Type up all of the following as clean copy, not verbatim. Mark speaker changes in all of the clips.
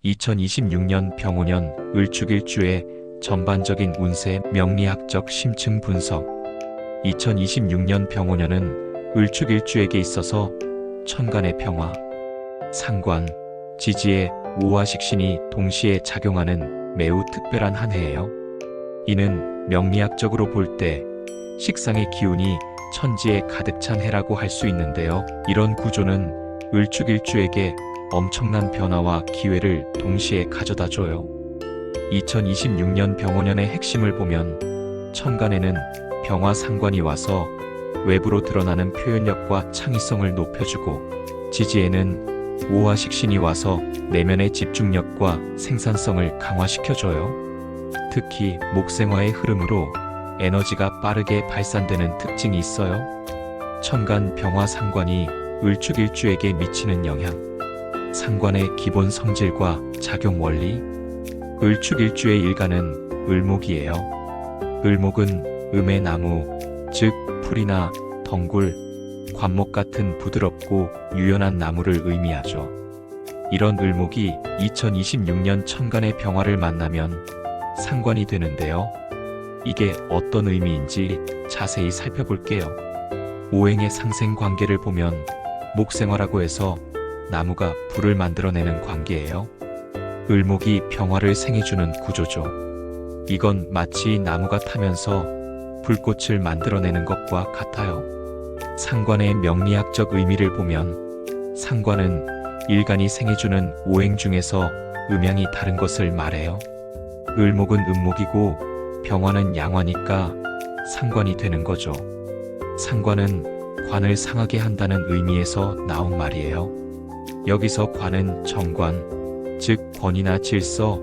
Speaker 1: 2026년 병오년 을축일주의 전반적인 운세 명리학적 심층 분석. 2026년 병오년은 을축일주에게 있어서 천간의 평화, 상관, 지지의 오화식신이 동시에 작용하는 매우 특별한 한 해예요. 이는 명리학적으로 볼 때 식상의 기운이 천지에 가득 찬 해라고 할 수 있는데요. 이런 구조는 을축일주에게 엄청난 변화와 기회를 동시에 가져다 줘요. 2026년 병오년의 핵심을 보면 천간에는 병화 상관이 와서 외부로 드러나는 표현력과 창의성을 높여주고, 지지에는 오화식신이 와서 내면의 집중력과 생산성을 강화시켜줘요. 특히 목생화의 흐름으로 에너지가 빠르게 발산되는 특징이 있어요. 천간 병화 상관이 을축일주에게 미치는 영향. 상관의 기본 성질과 작용 원리. 을축일주의 일간은 을목이에요. 을목은 음의 나무, 즉 풀이나 덩굴, 관목 같은 부드럽고 유연한 나무를 의미하죠. 이런 을목이 2026년 천간의 병화를 만나면 상관이 되는데요. 이게 어떤 의미인지 자세히 살펴볼게요. 오행의 상생 관계를 보면 목생화라고 해서 나무가 불을 만들어내는 관계예요. 을목이 병화를 생해주는 구조죠. 이건 마치 나무가 타면서 불꽃을 만들어내는 것과 같아요. 상관의 명리학적 의미를 보면 상관은 일간이 생해주는 오행 중에서 음양이 다른 것을 말해요. 을목은 음목이고 병화는 양화니까 상관이 되는 거죠. 상관은 관을 상하게 한다는 의미에서 나온 말이에요. 여기서 관은 정관, 즉 권위나 질서,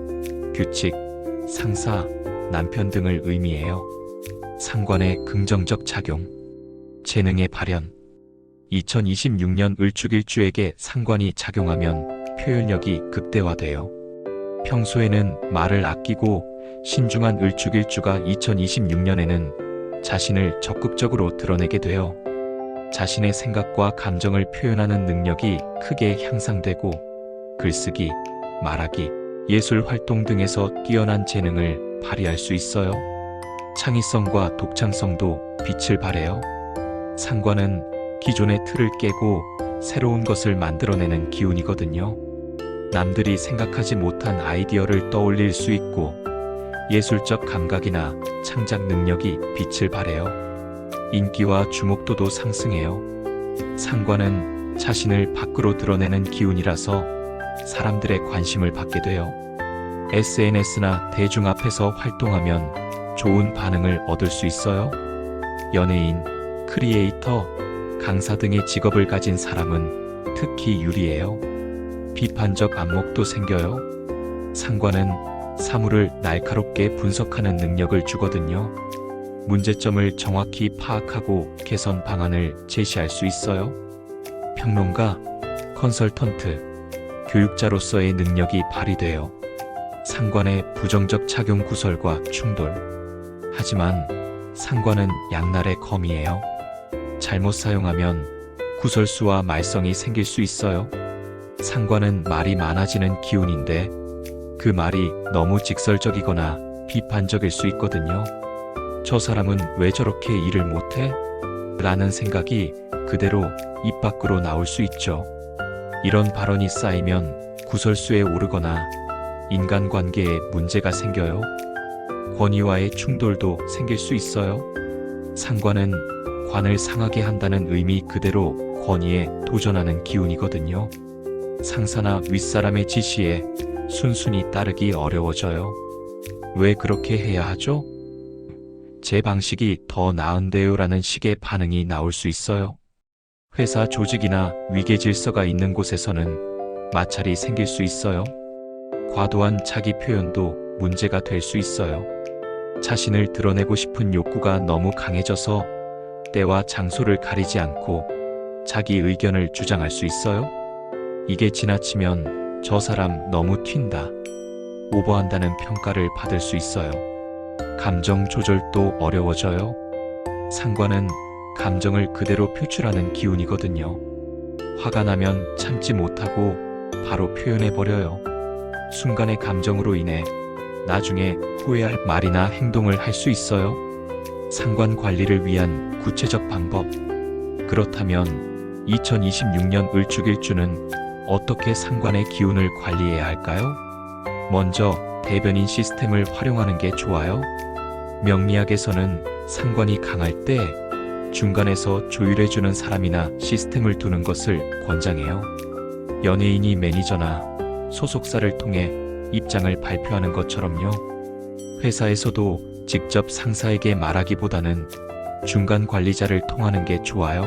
Speaker 1: 규칙, 상사, 남편 등을 의미해요. 상관의 긍정적 작용, 재능의 발현. 2026년 을축일주에게 상관이 작용하면 표현력이 극대화돼요. 평소에는 말을 아끼고 신중한 을축일주가 2026년에는 자신을 적극적으로 드러내게 돼요. 자신의 생각과 감정을 표현하는 능력이 크게 향상되고, 글쓰기, 말하기, 예술 활동 등에서 뛰어난 재능을 발휘할 수 있어요. 창의성과 독창성도 빛을 발해요. 상관은 기존의 틀을 깨고 새로운 것을 만들어내는 기운이거든요. 남들이 생각하지 못한 아이디어를 떠올릴 수 있고, 예술적 감각이나 창작 능력이 빛을 발해요. 인기와 주목도도 상승해요. 상관은 자신을 밖으로 드러내는 기운이라서 사람들의 관심을 받게 돼요. SNS나 대중 앞에서 활동하면 좋은 반응을 얻을 수 있어요. 연예인, 크리에이터, 강사 등의 직업을 가진 사람은 특히 유리해요. 비판적 안목도 생겨요. 상관은 사물을 날카롭게 분석하는 능력을 주거든요. 문제점을 정확히 파악하고 개선 방안을 제시할 수 있어요. 평론가, 컨설턴트, 교육자로서의 능력이 발휘돼요. 상관의 부정적 작용 구설과 충돌. 하지만 상관은 양날의 검이에요. 잘못 사용하면 구설수와 말썽이 생길 수 있어요. 상관은 말이 많아지는 기운인데, 그 말이 너무 직설적이거나 비판적일 수 있거든요. 저 사람은 왜 저렇게 일을 못해? 라는 생각이 그대로 입 밖으로 나올 수 있죠. 이런 발언이 쌓이면 구설수에 오르거나 인간관계에 문제가 생겨요. 권위와의 충돌도 생길 수 있어요. 상관은 관을 상하게 한다는 의미 그대로 권위에 도전하는 기운이거든요. 상사나 윗사람의 지시에 순순히 따르기 어려워져요. 왜 그렇게 해야 하죠? 제 방식이 더 나은데요 라는 식의 반응이 나올 수 있어요. 회사 조직이나 위계 질서가 있는 곳에서는 마찰이 생길 수 있어요. 과도한 자기 표현도 문제가 될 수 있어요. 자신을 드러내고 싶은 욕구가 너무 강해져서 때와 장소를 가리지 않고 자기 의견을 주장할 수 있어요. 이게 지나치면 저 사람 너무 튄다, 오버한다는 평가를 받을 수 있어요. 감정 조절도 어려워져요. 상관은 감정을 그대로 표출하는 기운이거든요. 화가 나면 참지 못하고 바로 표현해버려요. 순간의 감정으로 인해 나중에 후회할 말이나 행동을 할 수 있어요. 상관 관리를 위한 구체적 방법. 그렇다면 2026년 을축일주는 어떻게 상관의 기운을 관리해야 할까요? 먼저 대변인 시스템을 활용하는 게 좋아요. 명리학에서는 상관이 강할 때 중간에서 조율해주는 사람이나 시스템을 두는 것을 권장해요. 연예인이 매니저나 소속사를 통해 입장을 발표하는 것처럼요. 회사에서도 직접 상사에게 말하기보다는 중간 관리자를 통하는 게 좋아요.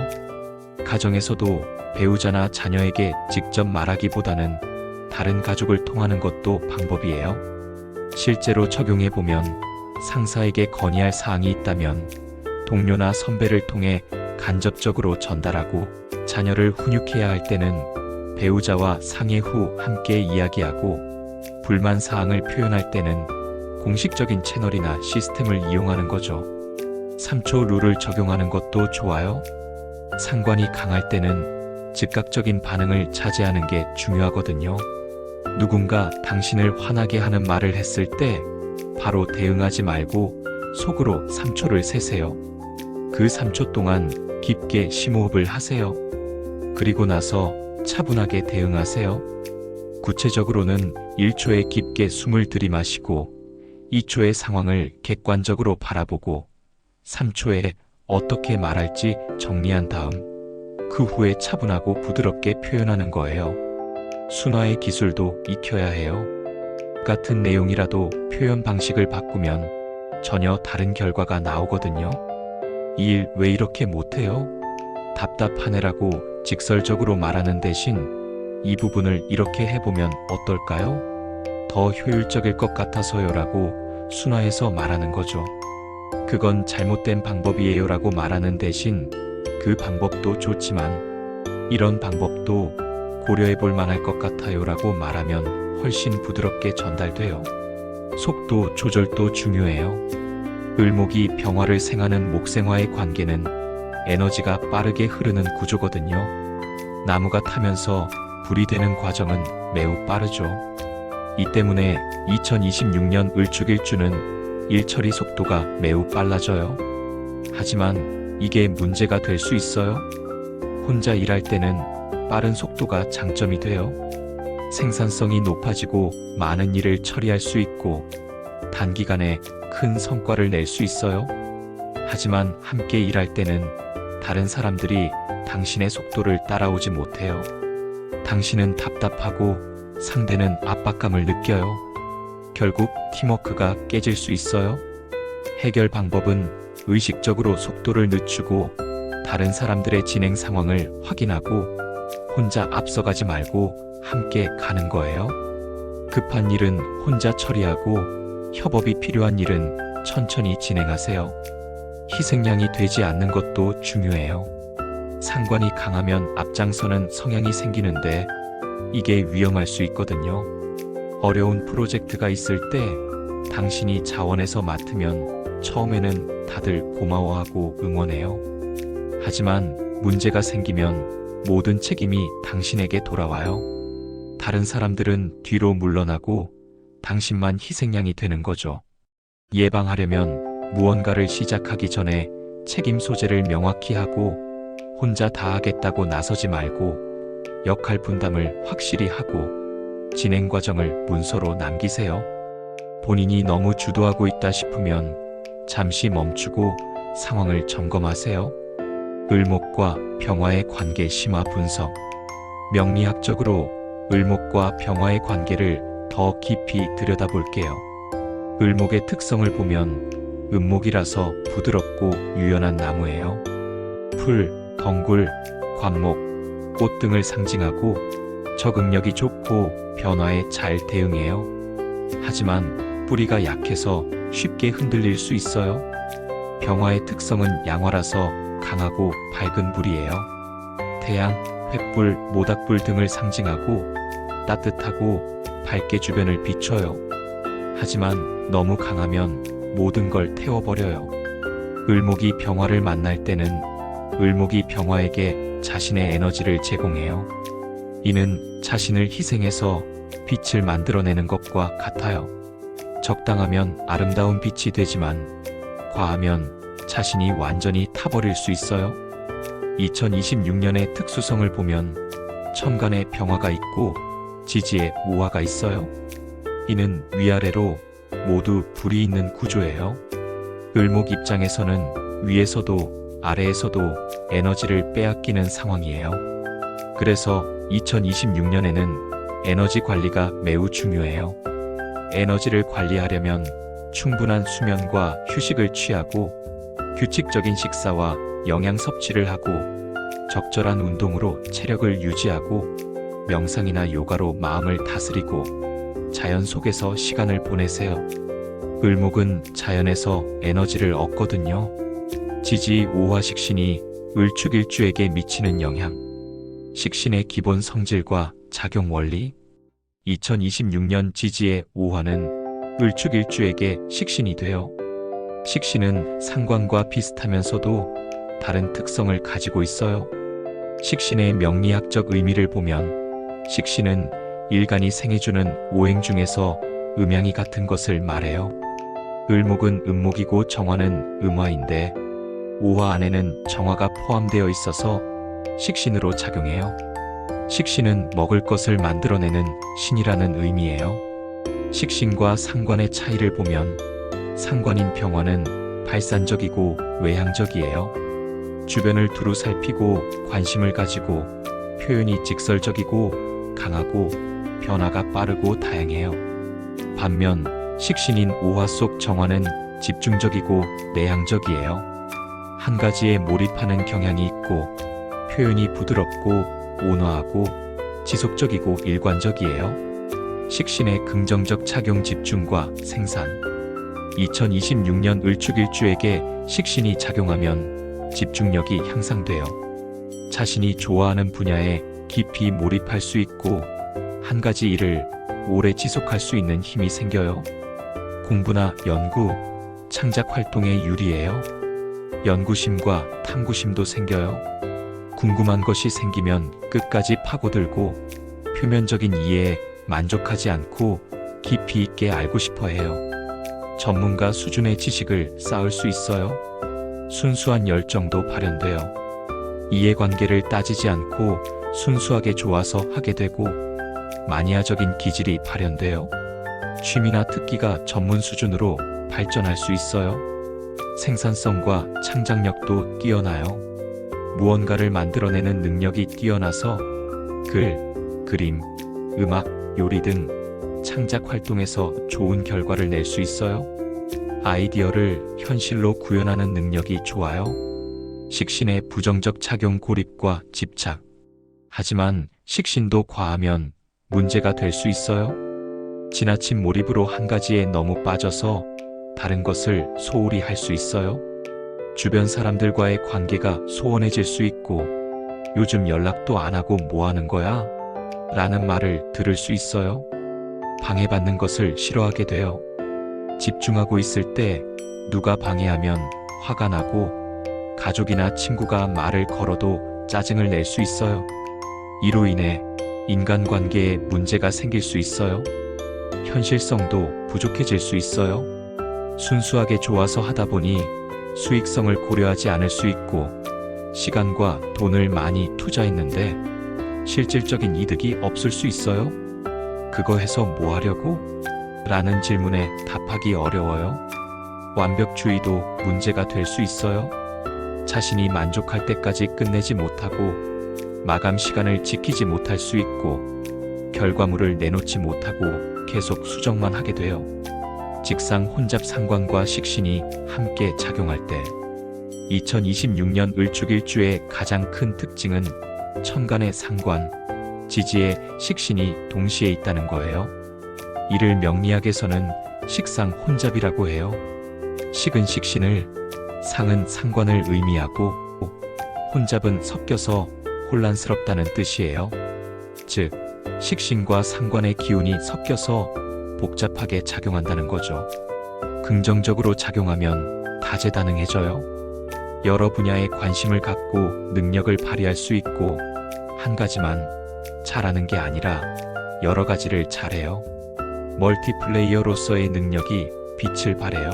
Speaker 1: 가정에서도 배우자나 자녀에게 직접 말하기보다는 다른 가족을 통하는 것도 방법이에요. 실제로 적용해보면 상사에게 건의할 사항이 있다면 동료나 선배를 통해 간접적으로 전달하고, 자녀를 훈육해야 할 때는 배우자와 상의 후 함께 이야기하고, 불만 사항을 표현할 때는 공식적인 채널이나 시스템을 이용하는 거죠. 3초 룰을 적용하는 것도 좋아요. 상관이 강할 때는 즉각적인 반응을 자제하는 게 중요하거든요. 누군가 당신을 화나게 하는 말을 했을 때 바로 대응하지 말고 속으로 3초를 세세요. 그 3초 동안 깊게 심호흡을 하세요. 그리고 나서 차분하게 대응하세요. 구체적으로는 1초에 깊게 숨을 들이마시고 2초의 상황을 객관적으로 바라보고 3초에 어떻게 말할지 정리한 다음 그 후에 차분하고 부드럽게 표현하는 거예요. 순화의 기술도 익혀야 해요. 같은 내용이라도 표현 방식을 바꾸면 전혀 다른 결과가 나오거든요. 이 일 왜 이렇게 못해요? 답답하네라고 직설적으로 말하는 대신 이 부분을 이렇게 해보면 어떨까요? 더 효율적일 것 같아서요라고 순화해서 말하는 거죠. 그건 잘못된 방법이에요라고 말하는 대신 그 방법도 좋지만 이런 방법도 고려해 볼 만할 것 같아요라고 말하면 훨씬 부드럽게 전달돼요. 속도 조절도 중요해요. 을목이 병화를 생하는 목생화의 관계는 에너지가 빠르게 흐르는 구조거든요. 나무가 타면서 불이 되는 과정은 매우 빠르죠. 이 때문에 2026년 을축일주는 일 처리 속도가 매우 빨라져요. 하지만 이게 문제가 될 수 있어요. 혼자 일할 때는 빠른 속도가 장점이 돼요. 생산성이 높아지고 많은 일을 처리할 수 있고 단기간에 큰 성과를 낼 수 있어요. 하지만 함께 일할 때는 다른 사람들이 당신의 속도를 따라오지 못해요. 당신은 답답하고 상대는 압박감을 느껴요. 결국 팀워크가 깨질 수 있어요. 해결 방법은 의식적으로 속도를 늦추고 다른 사람들의 진행 상황을 확인하고 혼자 앞서가지 말고 함께 가는 거예요. 급한 일은 혼자 처리하고 협업이 필요한 일은 천천히 진행하세요. 희생양이 되지 않는 것도 중요해요. 상관이 강하면 앞장서는 성향이 생기는데 이게 위험할 수 있거든요. 어려운 프로젝트가 있을 때 당신이 자원해서 맡으면 처음에는 다들 고마워하고 응원해요. 하지만 문제가 생기면 모든 책임이 당신에게 돌아와요. 다른 사람들은 뒤로 물러나고 당신만 희생양이 되는 거죠. 예방하려면 무언가를 시작하기 전에 책임 소재를 명확히 하고 혼자 다 하겠다고 나서지 말고 역할 분담을 확실히 하고 진행 과정을 문서로 남기세요. 본인이 너무 주도하고 있다 싶으면 잠시 멈추고 상황을 점검하세요. 을목과 병화의 관계 심화 분석. 명리학적으로 을목과 병화의 관계를 더 깊이 들여다볼게요. 을목의 특성을 보면 은목이라서 부드럽고 유연한 나무예요. 풀, 덩굴, 관목, 꽃 등을 상징하고 적응력이 좋고 변화에 잘 대응해요. 하지만 뿌리가 약해서 쉽게 흔들릴 수 있어요. 병화의 특성은 양화라서 강하고 밝은 불이에요. 태양, 횃불, 모닥불 등을 상징하고 따뜻하고 밝게 주변을 비춰요. 하지만 너무 강하면 모든 걸 태워버려요. 을목이 병화를 만날 때는 을목이 병화에게 자신의 에너지를 제공해요. 이는 자신을 희생해서 빛을 만들어내는 것과 같아요. 적당하면 아름다운 빛이 되지만 과하면 자신이 완전히 타버릴 수 있어요. 2026년의 특수성을 보면 천간에 병화가 있고 지지에 오화가 있어요. 이는 위아래로 모두 불이 있는 구조예요. 을목 입장에서는 위에서도 아래에서도 에너지를 빼앗기는 상황이에요. 그래서 2026년에는 에너지 관리가 매우 중요해요. 에너지를 관리하려면 충분한 수면과 휴식을 취하고 규칙적인 식사와 영양 섭취를 하고 적절한 운동으로 체력을 유지하고 명상이나 요가로 마음을 다스리고 자연 속에서 시간을 보내세요. 을목은 자연에서 에너지를 얻거든요. 지지 오화 식신이 을축일주에게 미치는 영향, 식신의 기본 성질과 작용 원리. 2026년 지지의 오화는 을축일주에게 식신이 돼요. 식신은 상관과 비슷하면서도 다른 특성을 가지고 있어요. 식신의 명리학적 의미를 보면 식신은 일간이 생해주는 오행 중에서 음양이 같은 것을 말해요. 을목은 음목이고 정화는 음화인데 오화 안에는 정화가 포함되어 있어서 식신으로 작용해요. 식신은 먹을 것을 만들어내는 신이라는 의미예요. 식신과 상관의 차이를 보면 상관인 병화는 발산적이고 외향적이에요. 주변을 두루 살피고 관심을 가지고 표현이 직설적이고 강하고 변화가 빠르고 다양해요. 반면 식신인 오화 속 정화는 집중적이고 내향적이에요. 한 가지에 몰입하는 경향이 있고 표현이 부드럽고 온화하고 지속적이고 일관적이에요. 식신의 긍정적 작용 집중과 생산. 2026년 을축일주에게 식신이 작용하면 집중력이 향상돼요. 자신이 좋아하는 분야에 깊이 몰입할 수 있고 한 가지 일을 오래 지속할 수 있는 힘이 생겨요. 공부나 연구, 창작 활동에 유리해요. 연구심과 탐구심도 생겨요. 궁금한 것이 생기면 끝까지 파고들고 표면적인 이해에 만족하지 않고 깊이 있게 알고 싶어 해요. 전문가 수준의 지식을 쌓을 수 있어요. 순수한 열정도 발현돼요. 이해관계를 따지지 않고 순수하게 좋아서 하게 되고 마니아적인 기질이 발현돼요. 취미나 특기가 전문 수준으로 발전할 수 있어요. 생산성과 창작력도 뛰어나요. 무언가를 만들어내는 능력이 뛰어나서 글, 그림, 음악, 요리 등 창작 활동에서 좋은 결과를 낼 수 있어요. 아이디어를 현실로 구현하는 능력이 좋아요. 식신의 부정적 작용 고립과 집착. 하지만 식신도 과하면 문제가 될 수 있어요. 지나친 몰입으로 한 가지에 너무 빠져서 다른 것을 소홀히 할 수 있어요. 주변 사람들과의 관계가 소원해질 수 있고 요즘 연락도 안 하고 뭐 하는 거야? 라는 말을 들을 수 있어요. 방해받는 것을 싫어하게 돼요. 집중하고 있을 때 누가 방해하면 화가 나고 가족이나 친구가 말을 걸어도 짜증을 낼 수 있어요. 이로 인해 인간관계에 문제가 생길 수 있어요. 현실성도 부족해질 수 있어요. 순수하게 좋아서 하다 보니 수익성을 고려하지 않을 수 있고 시간과 돈을 많이 투자했는데 실질적인 이득이 없을 수 있어요. 그거 해서 뭐 하려고? 라는 질문에 답하기 어려워요. 완벽주의도 문제가 될 수 있어요. 자신이 만족할 때까지 끝내지 못하고 마감 시간을 지키지 못할 수 있고 결과물을 내놓지 못하고 계속 수정만 하게 돼요. 직상 혼잡 상관과 식신이 함께 작용할 때 2026년 을축일주의 가장 큰 특징은 천간의 상관, 지지의 식신이 동시에 있다는 거예요. 이를 명리학에서는 식상 혼잡이라고 해요. 식은 식신을, 상은 상관을 의미하고 혼잡은 섞여서 혼란스럽다는 뜻이에요. 즉, 식신과 상관의 기운이 섞여서 복잡하게 작용한다는 거죠. 긍정적으로 작용하면 다재다능해져요. 여러 분야에 관심을 갖고 능력을 발휘할 수 있고 한 가지만 잘하는 게 아니라 여러 가지를 잘해요. 멀티플레이어로서의 능력이 빛을 발해요.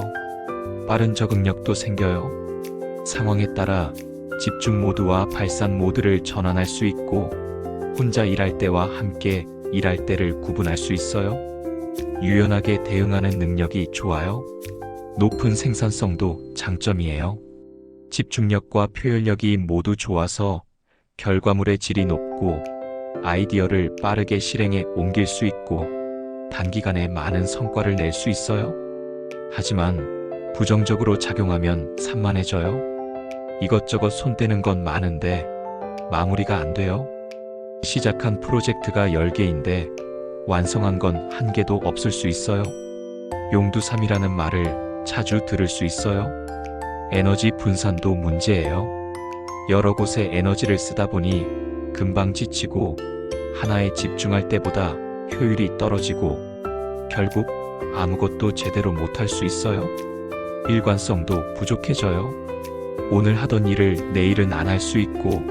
Speaker 1: 빠른 적응력도 생겨요. 상황에 따라 집중 모드와 발산 모드를 전환할 수 있고 혼자 일할 때와 함께 일할 때를 구분할 수 있어요. 유연하게 대응하는 능력이 좋아요. 높은 생산성도 장점이에요. 집중력과 표현력이 모두 좋아서 결과물의 질이 높고 아이디어를 빠르게 실행에 옮길 수 있고 단기간에 많은 성과를 낼 수 있어요. 하지만 부정적으로 작용하면 산만해져요. 이것저것 손대는 건 많은데 마무리가 안 돼요. 시작한 프로젝트가 10개인데 완성한 건 1개도 없을 수 있어요. 용두삼이라는 말을 자주 들을 수 있어요. 에너지 분산도 문제예요. 여러 곳에 에너지를 쓰다 보니 금방 지치고 하나에 집중할 때보다 효율이 떨어지고 결국 아무것도 제대로 못할 수 있어요. 일관성도 부족해져요. 오늘 하던 일을 내일은 안 할 수 있고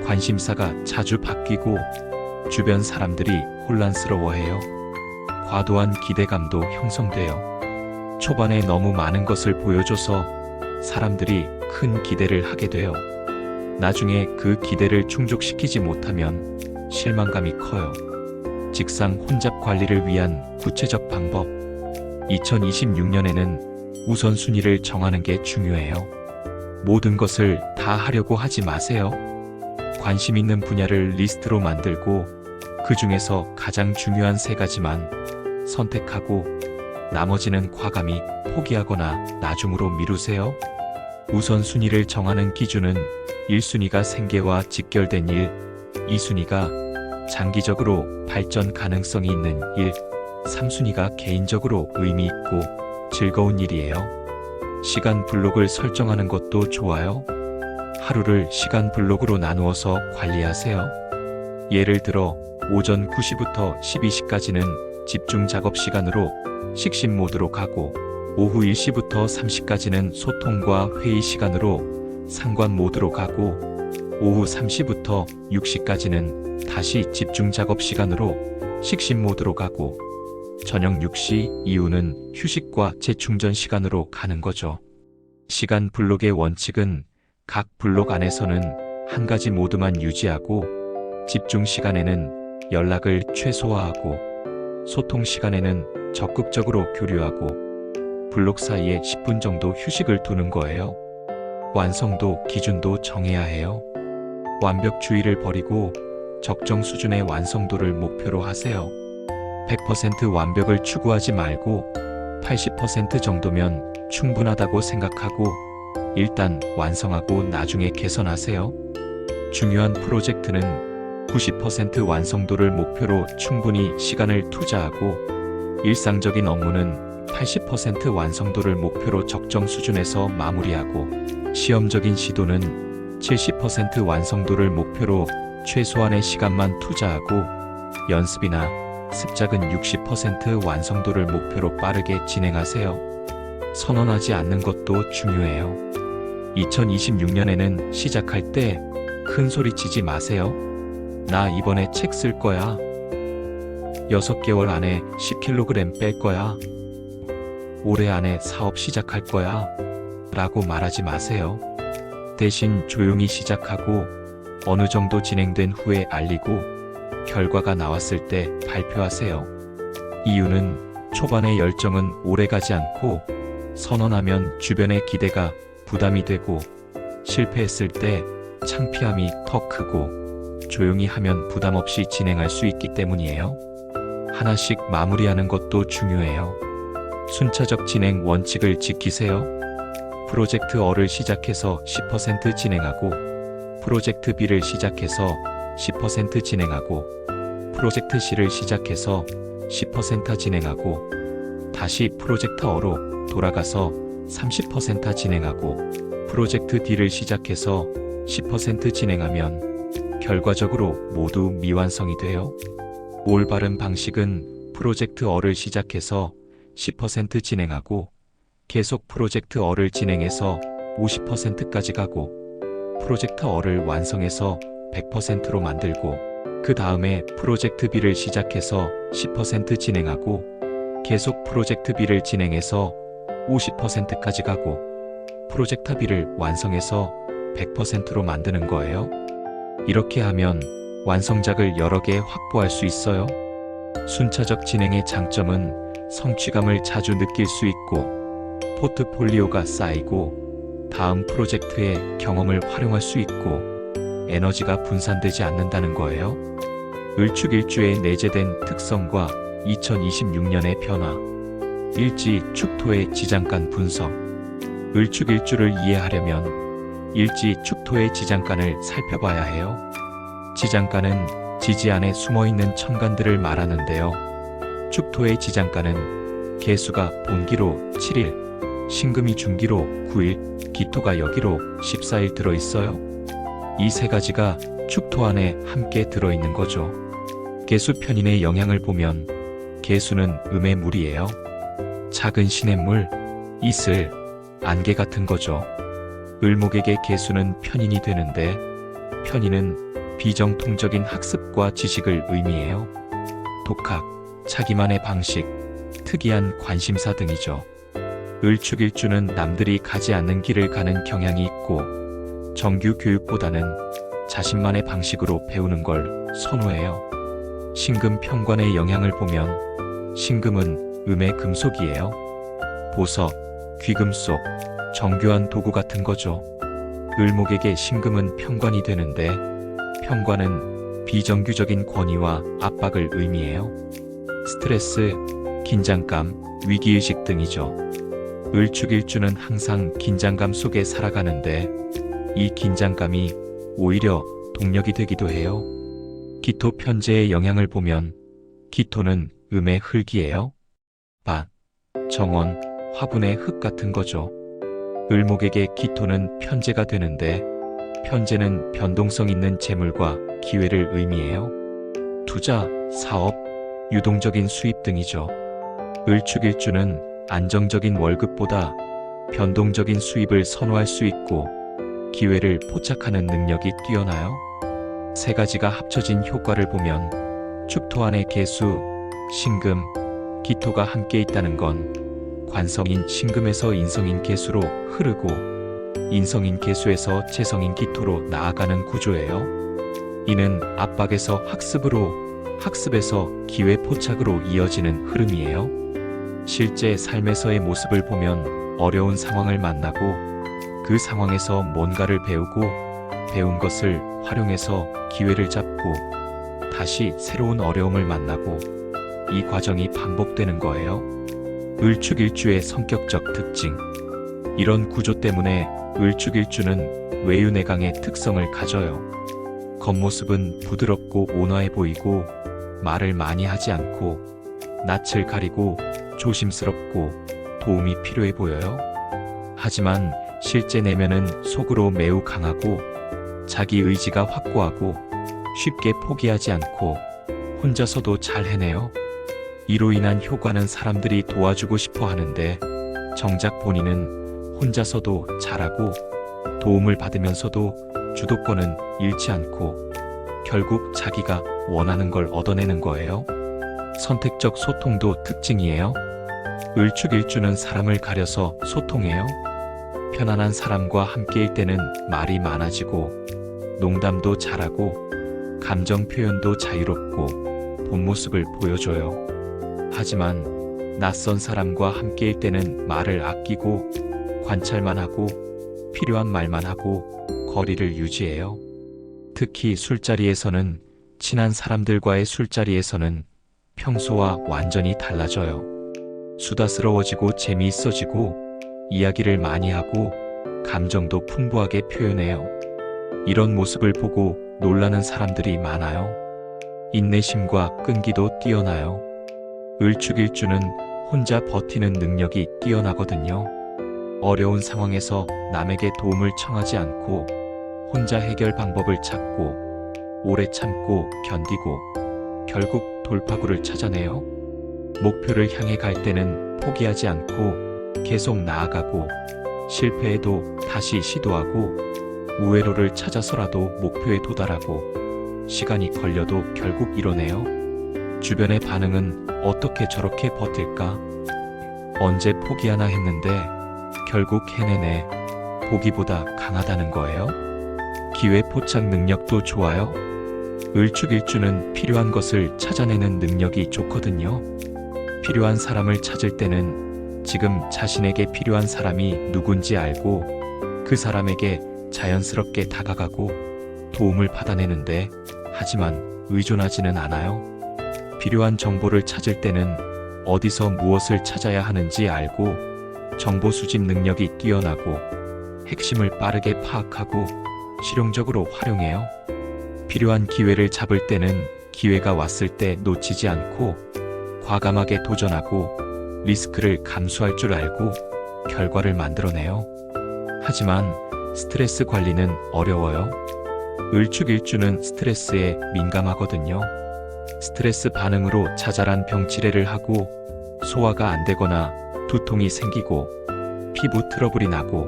Speaker 1: 관심사가 자주 바뀌고 주변 사람들이 혼란스러워해요. 과도한 기대감도 형성돼요. 초반에 너무 많은 것을 보여줘서 사람들이 큰 기대를 하게 돼요. 나중에 그 기대를 충족시키지 못하면 실망감이 커요. 직상 혼잡 관리를 위한 구체적 방법. 2026년에는 우선순위를 정하는 게 중요해요. 모든 것을 다 하려고 하지 마세요. 관심 있는 분야를 리스트로 만들고 그 중에서 가장 중요한 3가지만 선택하고 나머지는 과감히 포기하거나 나중으로 미루세요. 우선순위를 정하는 기준은 1순위가 생계와 직결된 일, 2순위가 장기적으로 발전 가능성이 있는 일, 3순위가 개인적으로 의미 있고 즐거운 일이에요. 시간 블록을 설정하는 것도 좋아요. 하루를 시간 블록으로 나누어서 관리하세요. 예를 들어 오전 9시부터 12시까지는 집중 작업 시간으로 식심 모드로 가고 오후 1시부터 3시까지는 소통과 회의 시간으로 상관 모드로 가고 오후 3시부터 6시까지는 다시 집중 작업 시간으로 식심 모드로 가고 저녁 6시 이후는 휴식과 재충전 시간으로 가는 거죠. 시간 블록의 원칙은 각 블록 안에서는 한 가지 모드만 유지하고 집중 시간에는 연락을 최소화하고 소통 시간에는 적극적으로 교류하고 블록 사이에 10분 정도 휴식을 두는 거예요. 완성도 기준도 정해야 해요. 완벽주의를 버리고 적정 수준의 완성도를 목표로 하세요. 100% 완벽을 추구하지 말고 80% 정도면 충분하다고 생각하고 일단 완성하고 나중에 개선하세요. 중요한 프로젝트는 90% 완성도를 목표로 충분히 시간을 투자하고 일상적인 업무는 80% 완성도를 목표로 적정 수준에서 마무리하고 시험적인 시도는 70% 완성도를 목표로 최소한의 시간만 투자하고 연습이나 습작은 60% 완성도를 목표로 빠르게 진행하세요. 선언하지 않는 것도 중요해요. 2026년에는 시작할 때 큰 소리 치지 마세요. 나 이번에 책 쓸 거야. 6개월 안에 10kg 뺄 거야. 올해 안에 사업 시작할 거야. 라고 말하지 마세요. 대신 조용히 시작하고 어느 정도 진행된 후에 알리고 결과가 나왔을 때 발표하세요. 이유는 초반의 열정은 오래가지 않고 선언하면 주변의 기대가 부담이 되고 실패했을 때 창피함이 더 크고 조용히 하면 부담 없이 진행할 수 있기 때문이에요. 하나씩 마무리하는 것도 중요해요. 순차적 진행 원칙을 지키세요. 프로젝트 R을 시작해서 10% 진행하고 프로젝트 B를 시작해서 10% 진행하고 프로젝트 C를 시작해서 10% 진행하고 다시 프로젝트 R로 돌아가서 30% 진행하고 프로젝트 D를 시작해서 10% 진행하면 결과적으로 모두 미완성이 돼요. 올바른 방식은 프로젝트 R을 시작해서 10% 진행하고 계속 프로젝트 R을 진행해서 50%까지 가고 프로젝트 R을 완성해서 100%로 만들고 그 다음에 프로젝트 B를 시작해서 10% 진행하고 계속 프로젝트 B를 진행해서 50%까지 가고 프로젝트 B를 완성해서 100%로 만드는 거예요. 이렇게 하면 완성작을 여러 개 확보할 수 있어요. 순차적 진행의 장점은 성취감을 자주 느낄 수 있고 포트폴리오가 쌓이고 다음 프로젝트의 경험을 활용할 수 있고 에너지가 분산되지 않는다는 거예요. 을축일주의 내재된 특성과 2026년의 변화. 일지 축토의 지장간 분석. 을축일주를 이해하려면 일지 축토의 지장간을 살펴봐야 해요. 지장간은 지지 안에 숨어있는 천간들을 말하는데요. 축토의 지장간은 개수가 본기로 7일, 신금이 중기로 9일, 기토가 여기로 14일 들어있어요. 이 세 가지가 축토 안에 함께 들어있는 거죠. 개수 편인의 영향을 보면 개수는 음의 물이에요. 작은 시냇물, 이슬, 안개 같은 거죠. 을목에게 개수는 편인이 되는데 편인은 비정통적인 학습과 지식을 의미해요. 독학, 자기만의 방식, 특이한 관심사 등이죠. 을축일주는 남들이 가지 않는 길을 가는 경향이 있고 정규 교육보다는 자신만의 방식으로 배우는 걸 선호해요. 신금 편관의 영향을 보면 신금은 음의 금속이에요. 보석, 귀금속, 정교한 도구 같은 거죠. 을목에게 신금은 편관이 되는데 편관은 비정규적인 권위와 압박을 의미해요. 스트레스, 긴장감, 위기의식 등이죠. 을축일주는 항상 긴장감 속에 살아가는데 이 긴장감이 오히려 동력이 되기도 해요. 기토 편재의 영향을 보면 기토는 음의 흙이에요. 밭, 정원, 화분의 흙 같은 거죠. 을목에게 기토는 편재가 되는데 편재는 변동성 있는 재물과 기회를 의미해요. 투자, 사업, 유동적인 수입 등이죠. 을축일주는 안정적인 월급보다 변동적인 수입을 선호할 수 있고 기회를 포착하는 능력이 뛰어나요. 세 가지가 합쳐진 효과를 보면 축토 안에 개수, 신금, 기토가 함께 있다는 건 관성인 신금에서 인성인 개수로 흐르고 인성인 개수에서 재성인 기토로 나아가는 구조예요. 이는 압박에서 학습으로, 학습에서 기회 포착으로 이어지는 흐름이에요. 실제 삶에서의 모습을 보면 어려운 상황을 만나고 그 상황에서 뭔가를 배우고 배운 것을 활용해서 기회를 잡고 다시 새로운 어려움을 만나고 이 과정이 반복되는 거예요. 을축일주의 성격적 특징. 이런 구조 때문에 을축일주는 외유내강의 특성을 가져요. 겉모습은 부드럽고 온화해 보이고 말을 많이 하지 않고 낯을 가리고 조심스럽고 도움이 필요해 보여요. 하지만 실제 내면은 속으로 매우 강하고 자기 의지가 확고하고 쉽게 포기하지 않고 혼자서도 잘 해내요. 이로 인한 효과는 사람들이 도와주고 싶어 하는데 정작 본인은 혼자서도 잘하고 도움을 받으면서도 주도권은 잃지 않고 결국 자기가 원하는 걸 얻어내는 거예요. 선택적 소통도 특징이에요. 을축일주는 사람을 가려서 소통해요. 편안한 사람과 함께일 때는 말이 많아지고 농담도 잘하고 감정 표현도 자유롭고 본 모습을 보여줘요. 하지만 낯선 사람과 함께일 때는 말을 아끼고 관찰만 하고 필요한 말만 하고 거리를 유지해요. 특히 술자리에서는 친한 사람들과의 술자리에서는 평소와 완전히 달라져요. 수다스러워지고 재미있어지고 이야기를 많이 하고 감정도 풍부하게 표현해요. 이런 모습을 보고 놀라는 사람들이 많아요. 인내심과 끈기도 뛰어나요. 을축일주는 혼자 버티는 능력이 뛰어나거든요. 어려운 상황에서 남에게 도움을 청하지 않고 혼자 해결 방법을 찾고 오래 참고 견디고 결국 돌파구를 찾아내요. 목표를 향해 갈 때는 포기하지 않고 계속 나아가고 실패해도 다시 시도하고 우회로를 찾아서라도 목표에 도달하고 시간이 걸려도 결국 이뤄내요. 주변의 반응은 어떻게 저렇게 버틸까? 언제 포기하나 했는데 결국 해내네. 보기보다 강하다는 거예요. 기회 포착 능력도 좋아요. 을축일주는 필요한 것을 찾아내는 능력이 좋거든요. 필요한 사람을 찾을 때는 지금 자신에게 필요한 사람이 누군지 알고 그 사람에게 자연스럽게 다가가고 도움을 받아내는데, 하지만 의존하지는 않아요. 필요한 정보를 찾을 때는 어디서 무엇을 찾아야 하는지 알고 정보 수집 능력이 뛰어나고 핵심을 빠르게 파악하고 실용적으로 활용해요. 필요한 기회를 잡을 때는 기회가 왔을 때 놓치지 않고 과감하게 도전하고 리스크를 감수할 줄 알고 결과를 만들어내요. 하지만 스트레스 관리는 어려워요. 을축일주는 스트레스에 민감하거든요. 스트레스 반응으로 자잘한 병치레를 하고 소화가 안 되거나 두통이 생기고 피부 트러블이 나고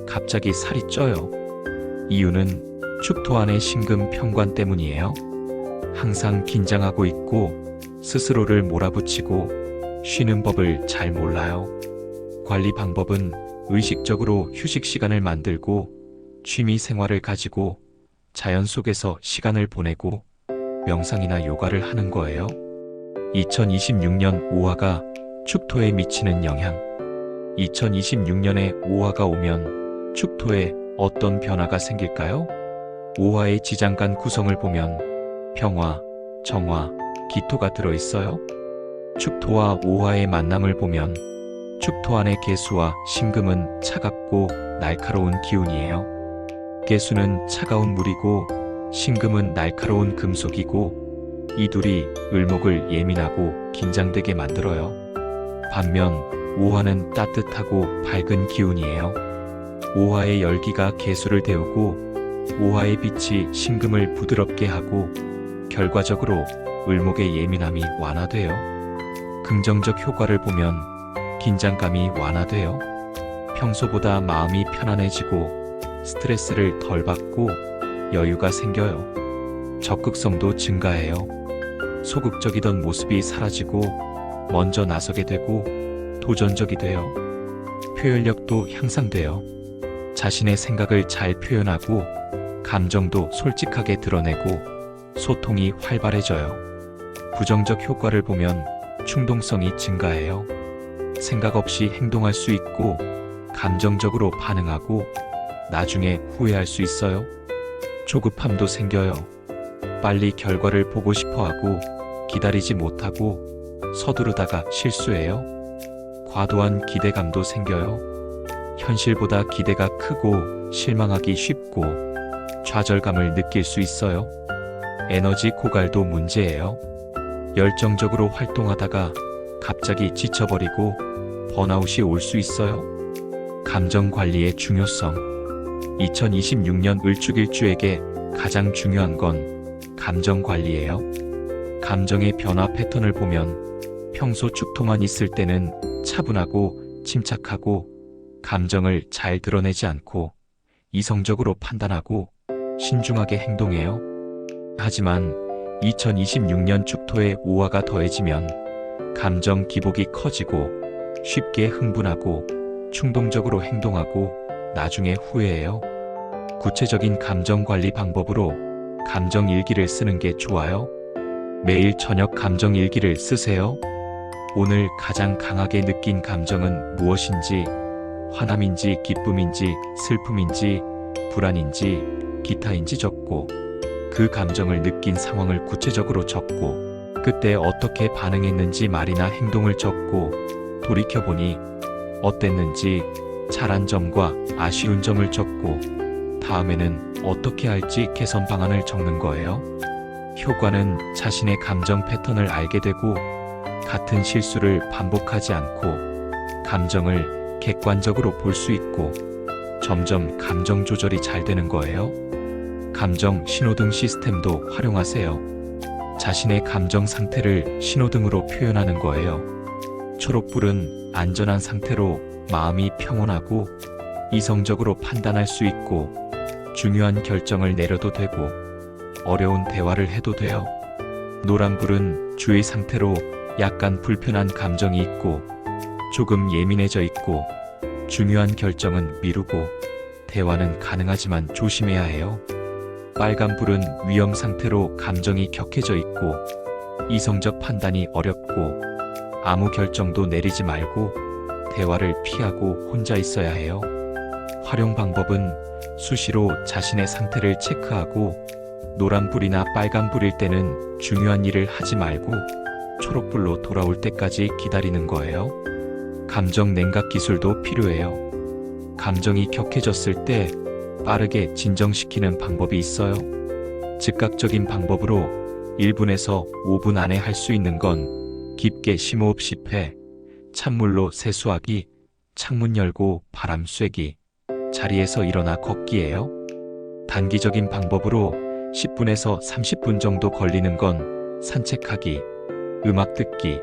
Speaker 1: 갑자기 살이 쪄요. 이유는 축토 안의 신금 편관 때문이에요. 항상 긴장하고 있고 스스로를 몰아붙이고 쉬는 법을 잘 몰라요. 관리 방법은 의식적으로 휴식 시간을 만들고 취미 생활을 가지고 자연 속에서 시간을 보내고 명상이나 요가를 하는 거예요. 2026년 5화가 축토에 미치는 영향. 2026년에 5화가 오면 축토에 어떤 변화가 생길까요? 5화의 지장간 구성을 보면 평화, 정화, 기토가 들어있어요. 축토와 5화의 만남을 보면 축토 안의 계수와 신금은 차갑고 날카로운 기운이에요. 계수는 차가운 물이고 신금은 날카로운 금속이고 이 둘이 을목을 예민하고 긴장되게 만들어요. 반면 5화는 따뜻하고 밝은 기운이에요. 5화의 열기가 계수를 데우고 5화의 빛이 신금을 부드럽게 하고 결과적으로 을목의 예민함이 완화돼요. 긍정적 효과를 보면 긴장감이 완화돼요. 평소보다 마음이 편안해지고 스트레스를 덜 받고 여유가 생겨요. 적극성도 증가해요. 소극적이던 모습이 사라지고 먼저 나서게 되고 도전적이 돼요. 표현력도 향상돼요. 자신의 생각을 잘 표현하고 감정도 솔직하게 드러내고 소통이 활발해져요. 부정적 효과를 보면 충동성이 증가해요. 생각 없이 행동할 수 있고 감정적으로 반응하고 나중에 후회할 수 있어요. 조급함도 생겨요. 빨리 결과를 보고 싶어 하고 기다리지 못하고 서두르다가 실수해요. 과도한 기대감도 생겨요. 현실보다 기대가 크고 실망하기 쉽고 좌절감을 느낄 수 있어요. 에너지 고갈도 문제예요. 열정적으로 활동하다가 갑자기 지쳐버리고 번아웃이 올 수 있어요. 감정 관리의 중요성. 2026년 을축일주에게 가장 중요한 건 감정 관리예요. 감정의 변화 패턴을 보면 평소 축토만 있을 때는 차분하고 침착하고 감정을 잘 드러내지 않고 이성적으로 판단하고 신중하게 행동해요. 하지만 2026년 축토에 5화가 더해지면 감정 기복이 커지고 쉽게 흥분하고 충동적으로 행동하고 나중에 후회해요. 구체적인 감정 관리 방법으로 감정 일기를 쓰는 게 좋아요. 매일 저녁 감정 일기를 쓰세요. 오늘 가장 강하게 느낀 감정은 무엇인지, 화남인지 기쁨인지 슬픔인지 불안인지 기타인지 적고 그 감정을 느낀 상황을 구체적으로 적고 그때 어떻게 반응했는지 말이나 행동을 적고 돌이켜보니 어땠는지 잘한 점과 아쉬운 점을 적고 다음에는 어떻게 할지 개선 방안을 적는 거예요. 효과는 자신의 감정 패턴을 알게 되고 같은 실수를 반복하지 않고 감정을 객관적으로 볼 수 있고 점점 감정 조절이 잘 되는 거예요. 감정 신호등 시스템도 활용하세요. 자신의 감정 상태를 신호등으로 표현하는 거예요. 초록불은 안전한 상태로 마음이 평온하고 이성적으로 판단할 수 있고 중요한 결정을 내려도 되고, 어려운 대화를 해도 돼요. 노란불은 주의 상태로 약간 불편한 감정이 있고 조금 예민해져 있고 중요한 결정은 미루고 대화는 가능하지만 조심해야 해요. 빨간불은 위험 상태로 감정이 격해져 있고 이성적 판단이 어렵고 아무 결정도 내리지 말고 대화를 피하고 혼자 있어야 해요. 활용 방법은 수시로 자신의 상태를 체크하고 노란불이나 빨간불일 때는 중요한 일을 하지 말고 초록불로 돌아올 때까지 기다리는 거예요. 감정 냉각 기술도 필요해요. 감정이 격해졌을 때 빠르게 진정시키는 방법이 있어요. 즉각적인 방법으로 1분에서 5분 안에 할 수 있는 건 깊게 심호흡 10회, 찬물로 세수하기, 창문 열고 바람 쐬기, 자리에서 일어나 걷기예요. 단기적인 방법으로 10분에서 30분 정도 걸리는 건 산책하기, 음악 듣기,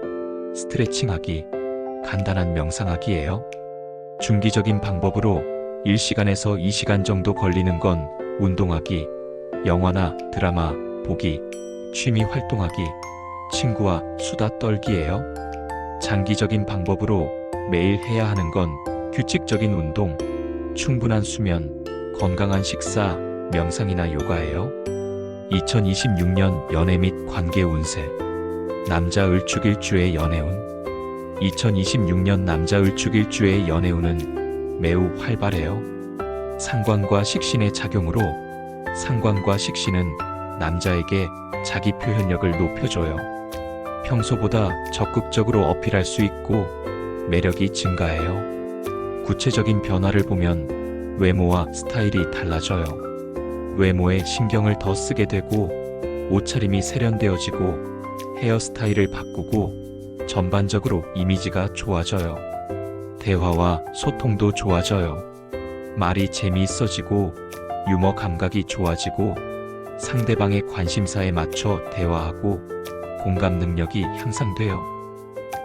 Speaker 1: 스트레칭하기, 간단한 명상하기예요. 중기적인 방법으로 1시간에서 2시간 정도 걸리는 건 운동하기, 영화나 드라마 보기, 취미 활동하기, 친구와 수다 떨기예요. 장기적인 방법으로 매일 해야 하는 건 규칙적인 운동, 충분한 수면, 건강한 식사, 명상이나 요가예요. 2026년 연애 및 관계 운세. 남자 을축일주의 연애운. 2026년 남자 을축일주의 연애운은 매우 활발해요. 상관과 식신의 작용으로 상관과 식신은 남자에게 자기 표현력을 높여줘요. 평소보다 적극적으로 어필할 수 있고 매력이 증가해요. 구체적인 변화를 보면 외모와 스타일이 달라져요. 외모에 신경을 더 쓰게 되고 옷차림이 세련되어지고 헤어스타일을 바꾸고 전반적으로 이미지가 좋아져요. 대화와 소통도 좋아져요. 말이 재미있어지고 유머 감각이 좋아지고 상대방의 관심사에 맞춰 대화하고 공감 능력이 향상돼요.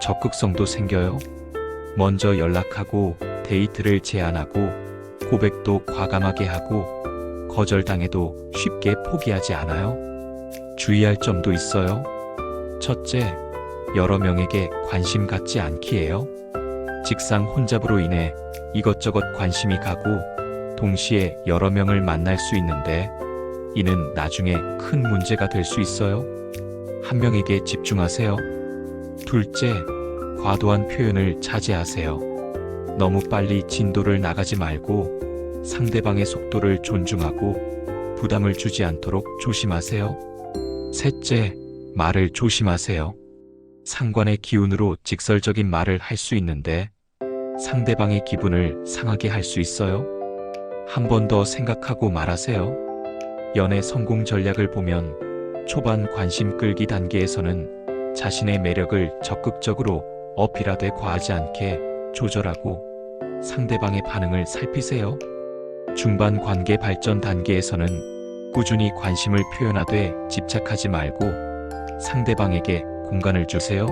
Speaker 1: 적극성도 생겨요. 먼저 연락하고 데이트를 제안하고 고백도 과감하게 하고 거절당해도 쉽게 포기하지 않아요. 주의할 점도 있어요. 첫째, 여러 명에게 관심 갖지 않기예요. 직상 혼잡으로 인해 이것저것 관심이 가고 동시에 여러 명을 만날 수 있는데 이는 나중에 큰 문제가 될 수 있어요. 한 명에게 집중하세요. 둘째, 과도한 표현을 자제하세요. 너무 빨리 진도를 나가지 말고 상대방의 속도를 존중하고 부담을 주지 않도록 조심하세요. 셋째, 말을 조심하세요. 상관의 기운으로 직설적인 말을 할 수 있는데 상대방의 기분을 상하게 할 수 있어요. 한 번 더 생각하고 말하세요. 연애 성공 전략을 보면 초반 관심 끌기 단계에서는 자신의 매력을 적극적으로 어필하되 과하지 않게 조절하고 상대방의 반응을 살피세요. 중반 관계 발전 단계에서는 꾸준히 관심을 표현하되 집착하지 말고 상대방에게 공간을 주세요.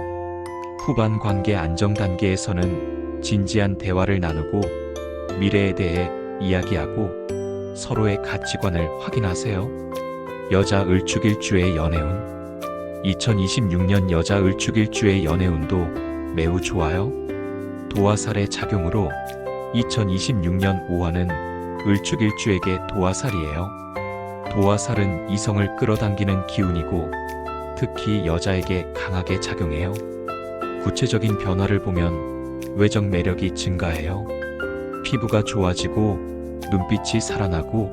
Speaker 1: 후반 관계 안정 단계에서는 진지한 대화를 나누고 미래에 대해 이야기하고 서로의 가치관을 확인하세요. 여자 을축일주의 연애운. 2026년 여자 을축일주의 연애운도 매우 좋아요. 도화살의 작용으로 2026년 5화는 을축일주에게 도화살이에요. 도화살은 이성을 끌어당기는 기운이고 특히 여자에게 강하게 작용해요. 구체적인 변화를 보면 외적 매력이 증가해요. 피부가 좋아지고 눈빛이 살아나고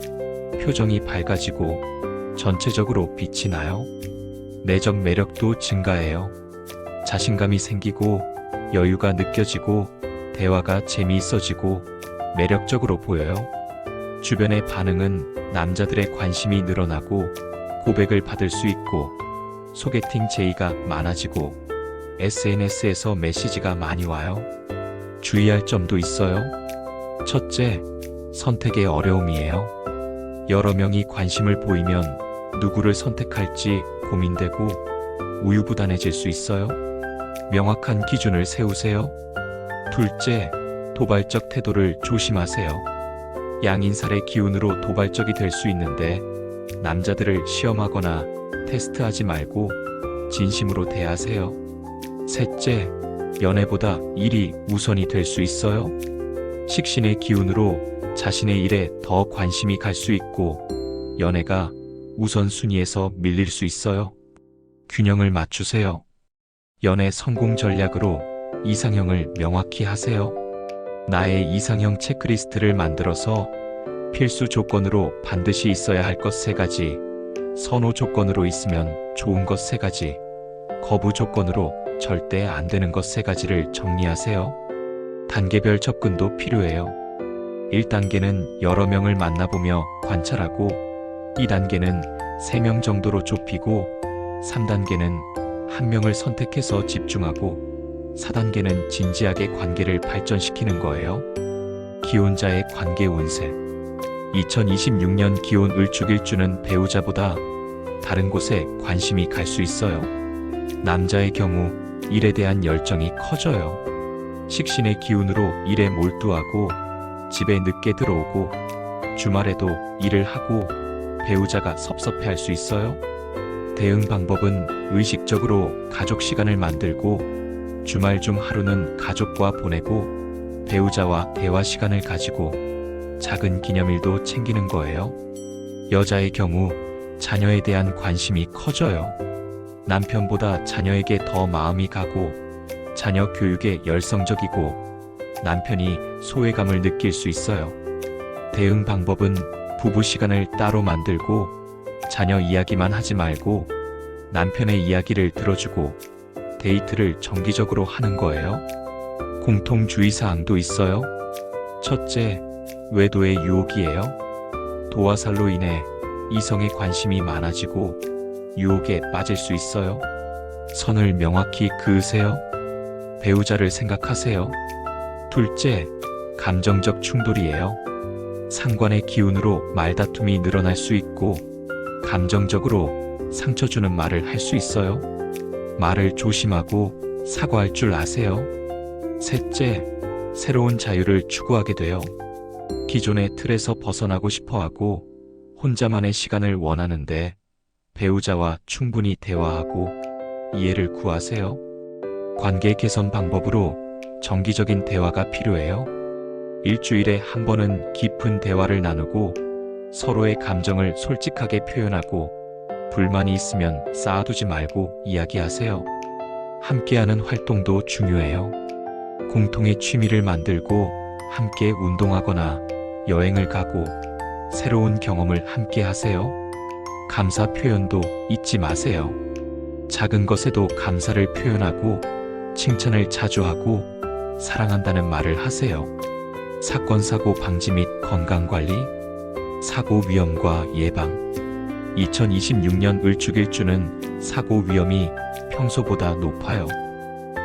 Speaker 1: 표정이 밝아지고 전체적으로 빛이 나요. 내적 매력도 증가해요. 자신감이 생기고 여유가 느껴지고 대화가 재미있어지고 매력적으로 보여요. 주변의 반응은 남자들의 관심이 늘어나고 고백을 받을 수 있고 소개팅 제의가 많아지고 SNS에서 메시지가 많이 와요. 주의할 점도 있어요. 첫째, 선택의 어려움이에요. 여러 명이 관심을 보이면 누구를 선택할지 고민되고 우유부단해질 수 있어요. 명확한 기준을 세우세요. 둘째, 도발적 태도를 조심하세요. 양인살의 기운으로 도발적이 될 수 있는데 남자들을 시험하거나 테스트하지 말고 진심으로 대하세요. 셋째, 연애보다 일이 우선이 될 수 있어요. 식신의 기운으로 자신의 일에 더 관심이 갈 수 있고 연애가 우선순위에서 밀릴 수 있어요. 균형을 맞추세요. 연애 성공 전략으로 이상형을 명확히 하세요. 나의 이상형 체크리스트를 만들어서 필수 조건으로 반드시 있어야 할 것 3가지, 선호 조건으로 있으면 좋은 것 3가지, 거부 조건으로 절대 안 되는 것 3가지를 정리하세요. 단계별 접근도 필요해요. 1단계는 여러 명을 만나보며 관찰하고 2단계는 3명 정도로 좁히고 3단계는 1명을 선택해서 집중하고 4단계는 진지하게 관계를 발전시키는 거예요. 기혼자의 관계 운세. 2026년 기혼 을축일주는 배우자보다 다른 곳에 관심이 갈 수 있어요. 남자의 경우 일에 대한 열정이 커져요. 식신의 기운으로 일에 몰두하고 집에 늦게 들어오고 주말에도 일을 하고 배우자가 섭섭해할 수 있어요. 대응 방법은 의식적으로 가족 시간을 만들고 주말 중 하루는 가족과 보내고 배우자와 대화 시간을 가지고 작은 기념일도 챙기는 거예요. 여자의 경우 자녀에 대한 관심이 커져요. 남편보다 자녀에게 더 마음이 가고 자녀 교육에 열성적이고 남편이 소외감을 느낄 수 있어요. 대응 방법은 부부 시간을 따로 만들고 자녀 이야기만 하지 말고 남편의 이야기를 들어주고 데이트를 정기적으로 하는 거예요. 공통 주의사항도 있어요. 첫째, 외도의 유혹이에요. 도화살로 인해 이성의 관심이 많아지고 유혹에 빠질 수 있어요. 선을 명확히 그으세요. 배우자를 생각하세요. 둘째, 감정적 충돌이에요. 상관의 기운으로 말다툼이 늘어날 수 있고 감정적으로 상처 주는 말을 할 수 있어요. 말을 조심하고 사과할 줄 아세요. 셋째, 새로운 자유를 추구하게 돼요. 기존의 틀에서 벗어나고 싶어하고 혼자만의 시간을 원하는데 배우자와 충분히 대화하고 이해를 구하세요. 관계 개선 방법으로 정기적인 대화가 필요해요. 일주일에 한 번은 깊은 대화를 나누고 서로의 감정을 솔직하게 표현하고 불만이 있으면 쌓아두지 말고 이야기하세요. 함께하는 활동도 중요해요. 공통의 취미를 만들고 함께 운동하거나 여행을 가고 새로운 경험을 함께 하세요. 감사 표현도 잊지 마세요. 작은 것에도 감사를 표현하고 칭찬을 자주 하고 사랑한다는 말을 하세요. 사건 사고 방지 및 건강관리, 사고 위험과 예방. 2026년 을축일주는 사고 위험이 평소보다 높아요.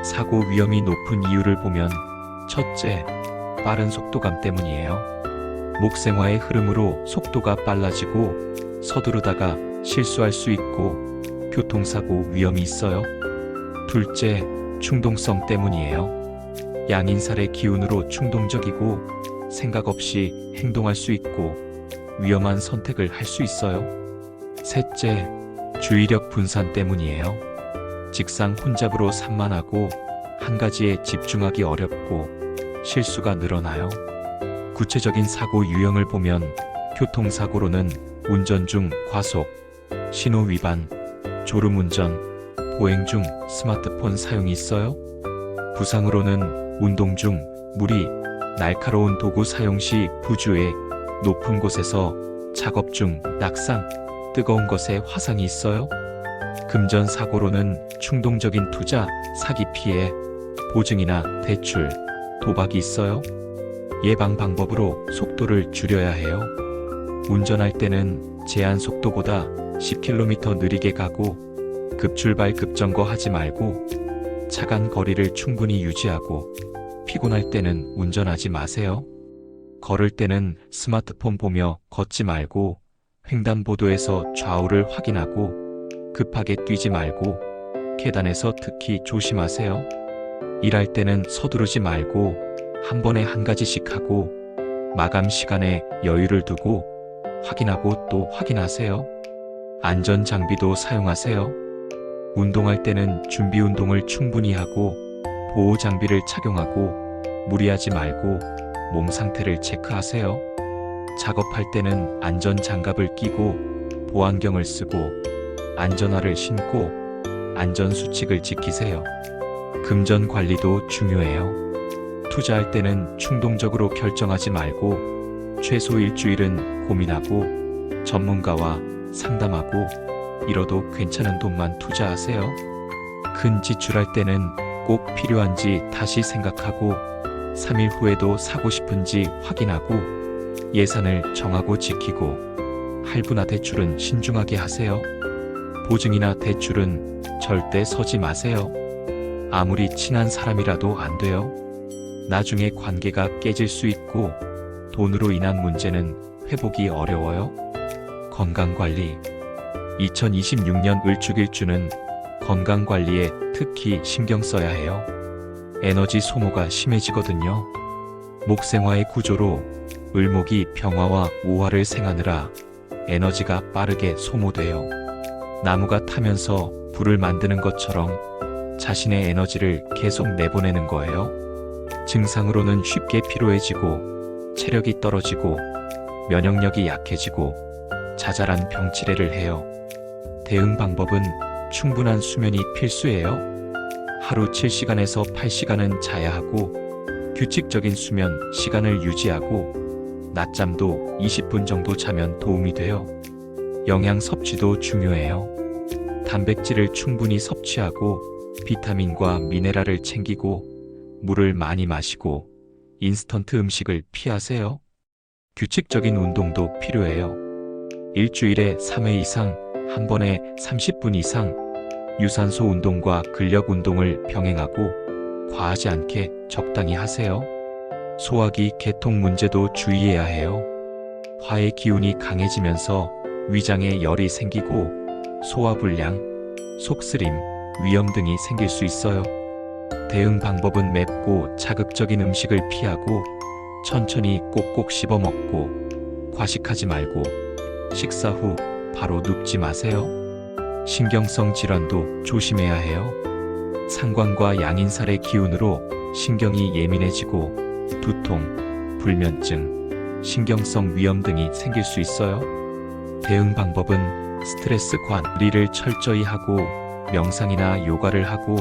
Speaker 1: 사고 위험이 높은 이유를 보면 첫째, 빠른 속도감 때문이에요. 목생화의 흐름으로 속도가 빨라지고 서두르다가 실수할 수 있고 교통사고 위험이 있어요. 둘째, 충동성 때문이에요. 양인살의 기운으로 충동적이고 생각 없이 행동할 수 있고 위험한 선택을 할 수 있어요. 셋째, 주의력 분산 때문이에요. 직상 혼잡으로 산만하고 한 가지에 집중하기 어렵고 실수가 늘어나요. 구체적인 사고 유형을 보면 교통사고로는 운전 중 과속, 신호 위반, 졸음운전, 보행 중 스마트폰 사용이 있어요. 부상으로는 운동 중 무리, 날카로운 도구 사용 시 부주의, 높은 곳에서 작업 중 낙상, 뜨거운 것에 화상이 있어요. 금전 사고로는 충동적인 투자, 사기 피해, 보증이나 대출, 도박이 있어요. 예방 방법으로 속도를 줄여야 해요. 운전할 때는 제한 속도보다 10km 느리게 가고 급출발 급정거 하지 말고 차간 거리를 충분히 유지하고 피곤할 때는 운전하지 마세요. 걸을 때는 스마트폰 보며 걷지 말고 횡단보도에서 좌우를 확인하고 급하게 뛰지 말고 계단에서 특히 조심하세요. 일할 때는 서두르지 말고 한 번에 한 가지씩 하고 마감 시간에 여유를 두고 확인하고 또 확인하세요. 안전 장비도 사용하세요. 운동할 때는 준비 운동을 충분히 하고 보호 장비를 착용하고 무리하지 말고 몸 상태를 체크하세요. 작업할 때는 안전 장갑을 끼고 보안경을 쓰고 안전화를 신고 안전 수칙을 지키세요. 금전 관리도 중요해요. 투자할 때는 충동적으로 결정하지 말고 최소 일주일은 고민하고 전문가와 상담하고 잃어도 괜찮은 돈만 투자하세요. 큰 지출할 때는 꼭 필요한지 다시 생각하고 3일 후에도 사고 싶은지 확인하고 예산을 정하고 지키고 할부나 대출은 신중하게 하세요. 보증이나 대출은 절대 서지 마세요. 아무리 친한 사람이라도 안 돼요. 나중에 관계가 깨질 수 있고 돈으로 인한 문제는 회복이 어려워요. 건강관리 2026년 을죽일주는 건강관리에 특히 신경 써야 해요. 에너지 소모가 심해지거든요. 목생화의 구조로 을목이 병화와 오화를 생하느라 에너지가 빠르게 소모돼요. 나무가 타면서 불을 만드는 것처럼 자신의 에너지를 계속 내보내는 거예요. 증상으로는 쉽게 피로해지고 체력이 떨어지고 면역력이 약해지고 자잘한 병치레를 해요. 대응 방법은 충분한 수면이 필수예요. 하루 7시간에서 8시간은 자야 하고 규칙적인 수면 시간을 유지하고 낮잠도 20분 정도 자면 도움이 돼요. 영양 섭취도 중요해요. 단백질을 충분히 섭취하고 비타민과 미네랄을 챙기고 물을 많이 마시고 인스턴트 음식을 피하세요. 규칙적인 운동도 필요해요. 일주일에 3회 이상, 한 번에 30분 이상 유산소 운동과 근력 운동을 병행하고 과하지 않게 적당히 하세요. 소화기 개통 문제도 주의해야 해요. 화의 기운이 강해지면서 위장에 열이 생기고 소화불량, 속쓰림, 위염 등이 생길 수 있어요. 대응 방법은 맵고 자극적인 음식을 피하고 천천히 꼭꼭 씹어 먹고 과식하지 말고 식사 후 바로 눕지 마세요. 신경성 질환도 조심해야 해요. 상관과 양인살의 기운으로 신경이 예민해지고 두통, 불면증, 신경성 위염 등이 생길 수 있어요. 대응 방법은 스트레스 관리를 철저히 하고 명상이나 요가를 하고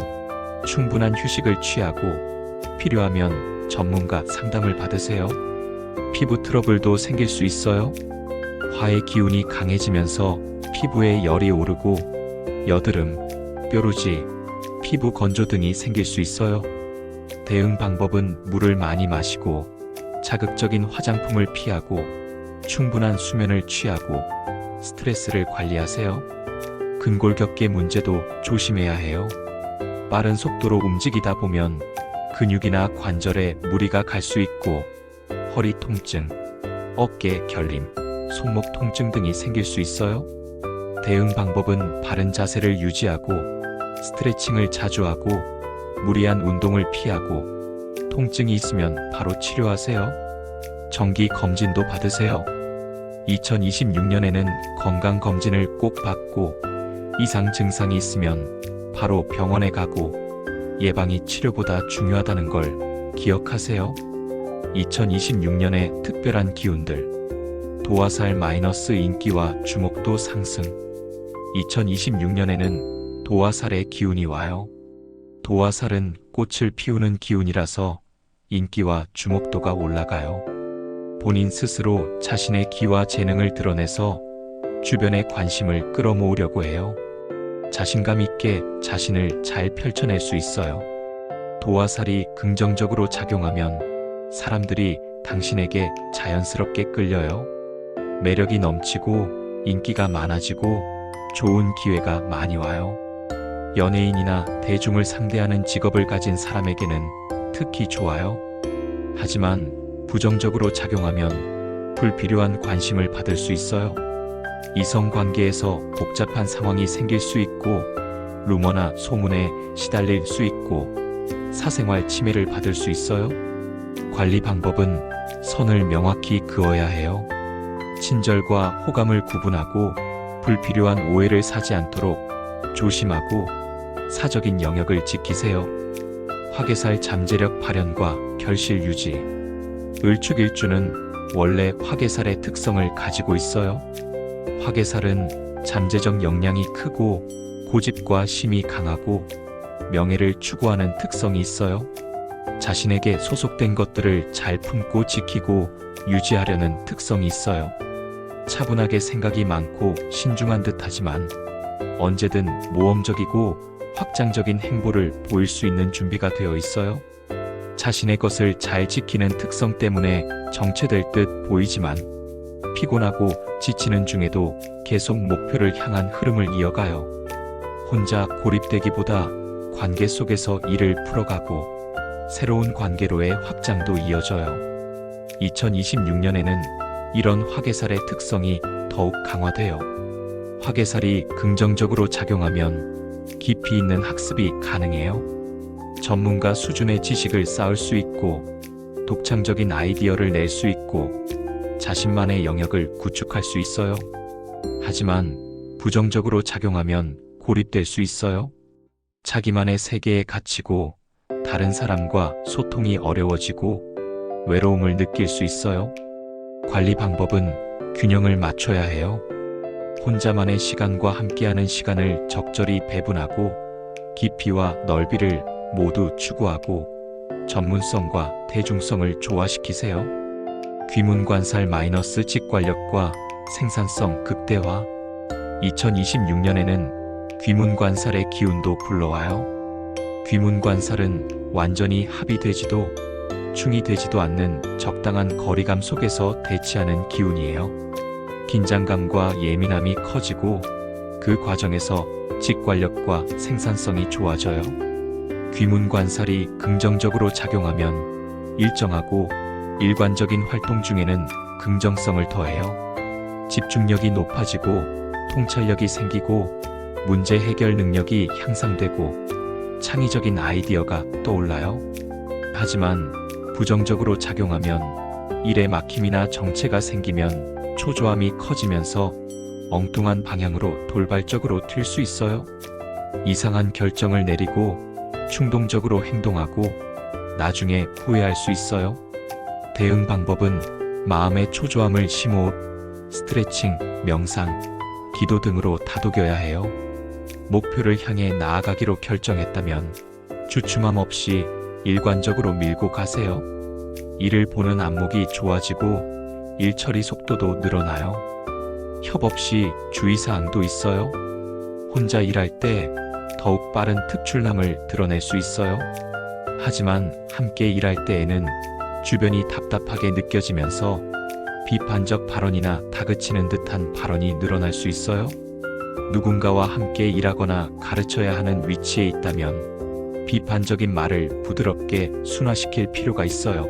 Speaker 1: 충분한 휴식을 취하고 필요하면 전문가 상담을 받으세요. 피부 트러블도 생길 수 있어요. 화의 기운이 강해지면서 피부에 열이 오르고 여드름, 뾰루지, 피부 건조 등이 생길 수 있어요. 대응 방법은 물을 많이 마시고 자극적인 화장품을 피하고 충분한 수면을 취하고 스트레스를 관리하세요. 근골격계 문제도 조심해야 해요. 빠른 속도로 움직이다 보면 근육이나 관절에 무리가 갈 수 있고 허리 통증, 어깨 결림, 손목 통증 등이 생길 수 있어요. 대응 방법은 바른 자세를 유지하고 스트레칭을 자주 하고 무리한 운동을 피하고 통증이 있으면 바로 치료하세요. 정기 검진도 받으세요. 2026년에는 건강검진을 꼭 받고 이상 증상이 있으면 바로 병원에 가고 예방이 치료보다 중요하다는 걸 기억하세요. 2026년의 특별한 기운들 도화살 마이너스 인기와 주목도 상승 2026년에는 도화살의 기운이 와요. 도화살은 꽃을 피우는 기운이라서 인기와 주목도가 올라가요. 본인 스스로 자신의 기와 재능을 드러내서 주변의 관심을 끌어모으려고 해요. 자신감 있게 자신을 잘 펼쳐낼 수 있어요. 도화살이 긍정적으로 작용하면 사람들이 당신에게 자연스럽게 끌려요. 매력이 넘치고 인기가 많아지고 좋은 기회가 많이 와요. 연예인이나 대중을 상대하는 직업을 가진 사람에게는 특히 좋아요. 하지만 부정적으로 작용하면 불필요한 관심을 받을 수 있어요. 이성관계에서 복잡한 상황이 생길 수 있고 루머나 소문에 시달릴 수 있고 사생활 침해를 받을 수 있어요. 관리 방법은 선을 명확히 그어야 해요. 친절과 호감을 구분하고 불필요한 오해를 사지 않도록 조심하고 사적인 영역을 지키세요. 화개살 잠재력 발현과 결실 유지. 을축일주는 원래 화개살의 특성을 가지고 있어요. 화개살은 잠재적 역량이 크고 고집과 심이 강하고 명예를 추구하는 특성이 있어요. 자신에게 소속된 것들을 잘 품고 지키고 유지하려는 특성이 있어요. 차분하게 생각이 많고 신중한 듯하지만 언제든 모험적이고 확장적인 행보를 보일 수 있는 준비가 되어 있어요. 자신의 것을 잘 지키는 특성 때문에 정체될 듯 보이지만 피곤하고 지치는 중에도 계속 목표를 향한 흐름을 이어가요. 혼자 고립되기보다 관계 속에서 일을 풀어가고 새로운 관계로의 확장도 이어져요. 2026년에는 이런 화개살의 특성이 더욱 강화돼요. 화개살이 긍정적으로 작용하면 깊이 있는 학습이 가능해요. 전문가 수준의 지식을 쌓을 수 있고 독창적인 아이디어를 낼 수 있고 자신만의 영역을 구축할 수 있어요. 하지만 부정적으로 작용하면 고립될 수 있어요. 자기만의 세계에 갇히고 다른 사람과 소통이 어려워지고 외로움을 느낄 수 있어요. 관리 방법은 균형을 맞춰야 해요. 혼자만의 시간과 함께하는 시간을 적절히 배분하고 깊이와 넓이를 모두 추구하고 전문성과 대중성을 조화시키세요. 귀문관살 마이너스 직관력과 생산성 극대화. 2026년에는 귀문관살의 기운도 불러와요. 귀문관살은 완전히 합의되지도 충이 되지도 않는 적당한 거리감 속에서 대치하는 기운이에요. 긴장감과 예민함이 커지고 그 과정에서 직관력과 생산성이 좋아져요. 귀문관살이 긍정적으로 작용하면 일정하고 일관적인 활동 중에는 긍정성을 더해요. 집중력이 높아지고 통찰력이 생기고 문제 해결 능력이 향상되고 창의적인 아이디어가 떠올라요. 하지만 부정적으로 작용하면 일에 막힘이나 정체가 생기면 초조함이 커지면서 엉뚱한 방향으로 돌발적으로 튈 수 있어요. 이상한 결정을 내리고 충동적으로 행동하고 나중에 후회할 수 있어요. 대응 방법은 마음의 초조함을 심호흡, 스트레칭, 명상, 기도 등으로 다독여야 해요. 목표를 향해 나아가기로 결정했다면 주춤함 없이 일관적으로 밀고 가세요. 일을 보는 안목이 좋아지고 일 처리 속도도 늘어나요. 협업 시 주의사항도 있어요. 혼자 일할 때 더욱 빠른 특출남을 드러낼 수 있어요. 하지만 함께 일할 때에는 주변이 답답하게 느껴지면서 비판적 발언이나 다그치는 듯한 발언이 늘어날 수 있어요. 누군가와 함께 일하거나 가르쳐야 하는 위치에 있다면 비판적인 말을 부드럽게 순화시킬 필요가 있어요.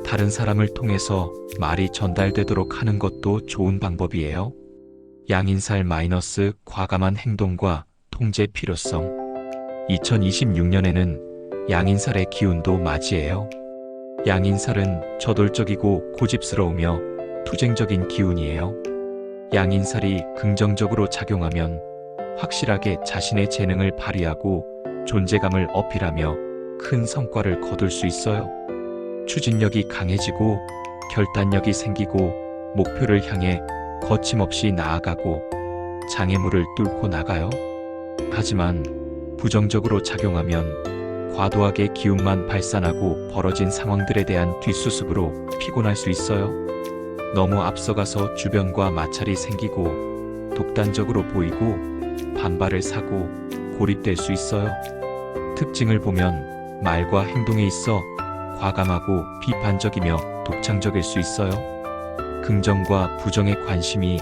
Speaker 1: 다른 사람을 통해서 말이 전달되도록 하는 것도 좋은 방법이에요. 양인살 마이너스 과감한 행동과 통제 필요성. 2026년에는 양인살의 기운도 맞이해요. 양인살은 저돌적이고 고집스러우며 투쟁적인 기운이에요. 양인살이 긍정적으로 작용하면 확실하게 자신의 재능을 발휘하고 존재감을 어필하며 큰 성과를 거둘 수 있어요. 추진력이 강해지고 결단력이 생기고 목표를 향해 거침없이 나아가고 장애물을 뚫고 나가요. 하지만 부정적으로 작용하면 과도하게 기운만 발산하고 벌어진 상황들에 대한 뒷수습으로 피곤할 수 있어요. 너무 앞서가서 주변과 마찰이 생기고 독단적으로 보이고 반발을 사고 고립될 수 있어요. 특징을 보면 말과 행동에 있어 과감하고 비판적이며 독창적일 수 있어요. 긍정과 부정의 관심이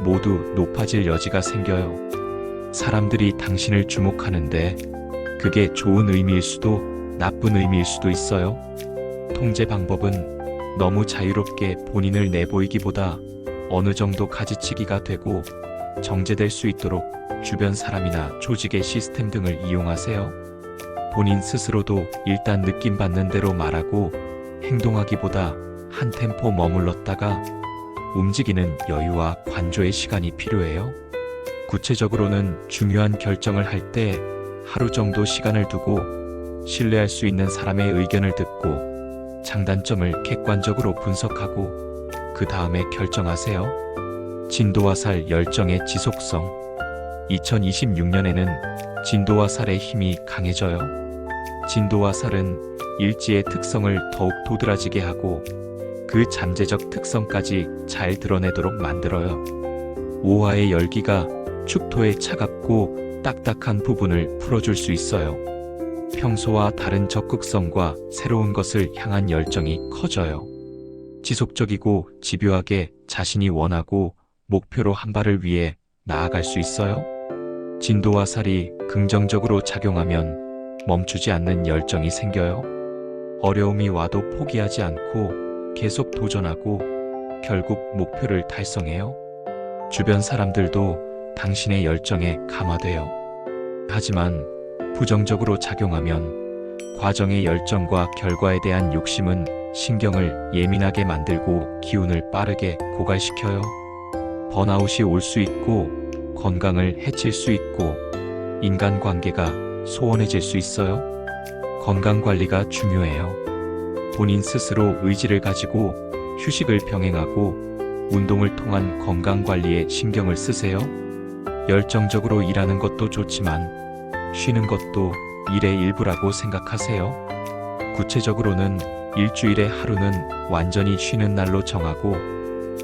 Speaker 1: 모두 높아질 여지가 생겨요. 사람들이 당신을 주목하는데 그게 좋은 의미일 수도 나쁜 의미일 수도 있어요. 통제 방법은 너무 자유롭게 본인을 내보이기보다 어느 정도 가지치기가 되고 정제될 수 있도록 주변 사람이나 조직의 시스템 등을 이용하세요. 본인 스스로도 일단 느낌 받는 대로 말하고 행동하기보다 한 템포 머물렀다가 움직이는 여유와 관조의 시간이 필요해요. 구체적으로는 중요한 결정을 할 때 하루 정도 시간을 두고 신뢰할 수 있는 사람의 의견을 듣고 장단점을 객관적으로 분석하고 그 다음에 결정하세요. 진도와 살 열정의 지속성. 2026년에는 진도와 살의 힘이 강해져요. 진도와 살은 일지의 특성을 더욱 도드라지게 하고 그 잠재적 특성까지 잘 드러내도록 만들어요. 5화의 열기가 축토의 차갑고 딱딱한 부분을 풀어줄 수 있어요. 평소와 다른 적극성과 새로운 것을 향한 열정이 커져요. 지속적이고 집요하게 자신이 원하고 목표로 한 발을 위해 나아갈 수 있어요. 진도와 살이 긍정적으로 작용하면 멈추지 않는 열정이 생겨요. 어려움이 와도 포기하지 않고 계속 도전하고 결국 목표를 달성해요. 주변 사람들도 당신의 열정에 감화돼요. 하지만 부정적으로 작용하면 과정의 열정과 결과에 대한 욕심은 신경을 예민하게 만들고 기운을 빠르게 고갈시켜요. 번아웃이 올 수 있고 건강을 해칠 수 있고 인간관계가 소원해질 수 있어요. 건강관리가 중요해요. 본인 스스로 의지를 가지고 휴식을 병행하고 운동을 통한 건강관리에 신경을 쓰세요. 열정적으로 일하는 것도 좋지만 쉬는 것도 일의 일부라고 생각하세요. 구체적으로는 일주일의 하루는 완전히 쉬는 날로 정하고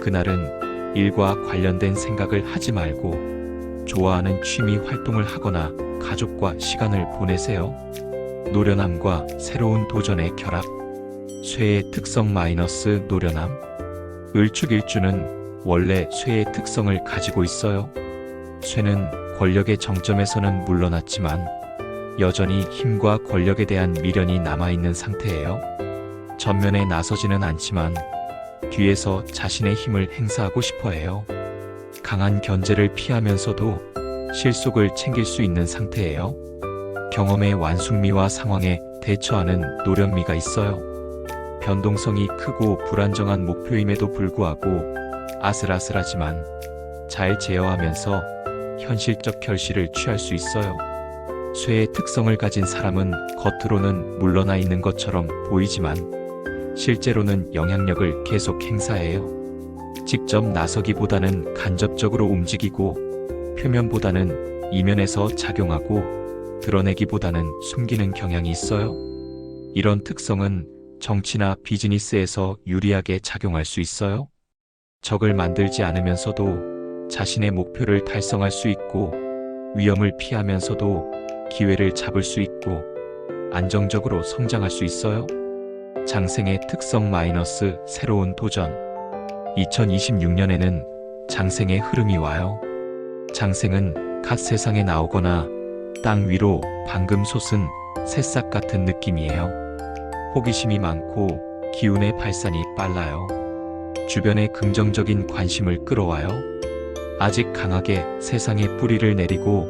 Speaker 1: 그날은 일과 관련된 생각을 하지 말고 좋아하는 취미 활동을 하거나 가족과 시간을 보내세요. 노련함과 새로운 도전의 결합. 쇠의 특성 마이너스 노련함. 을축일주는 원래 쇠의 특성을 가지고 있어요. 쇠는 권력의 정점에서는 물러났지만 여전히 힘과 권력에 대한 미련이 남아있는 상태예요. 전면에 나서지는 않지만 뒤에서 자신의 힘을 행사하고 싶어 해요. 강한 견제를 피하면서도 실속을 챙길 수 있는 상태예요. 경험의 완숙미와 상황에 대처하는 노련미가 있어요. 변동성이 크고 불안정한 목표임에도 불구하고 아슬아슬하지만 잘 제어하면서 현실적 결실을 취할 수 있어요. 쇠의 특성을 가진 사람은 겉으로는 물러나 있는 것처럼 보이지만 실제로는 영향력을 계속 행사해요. 직접 나서기보다는 간접적으로 움직이고 표면보다는 이면에서 작용하고 드러내기보다는 숨기는 경향이 있어요. 이런 특성은 정치나 비즈니스에서 유리하게 작용할 수 있어요. 적을 만들지 않으면서도 자신의 목표를 달성할 수 있고 위험을 피하면서도 기회를 잡을 수 있고 안정적으로 성장할 수 있어요. 장생의 특성 마이너스 새로운 도전. 2026년에는 장생의 흐름이 와요. 장생은 갓 세상에 나오거나 땅 위로 방금 솟은 새싹 같은 느낌이에요. 호기심이 많고 기운의 발산이 빨라요. 주변의 긍정적인 관심을 끌어와요. 아직 강하게 세상에 뿌리를 내리고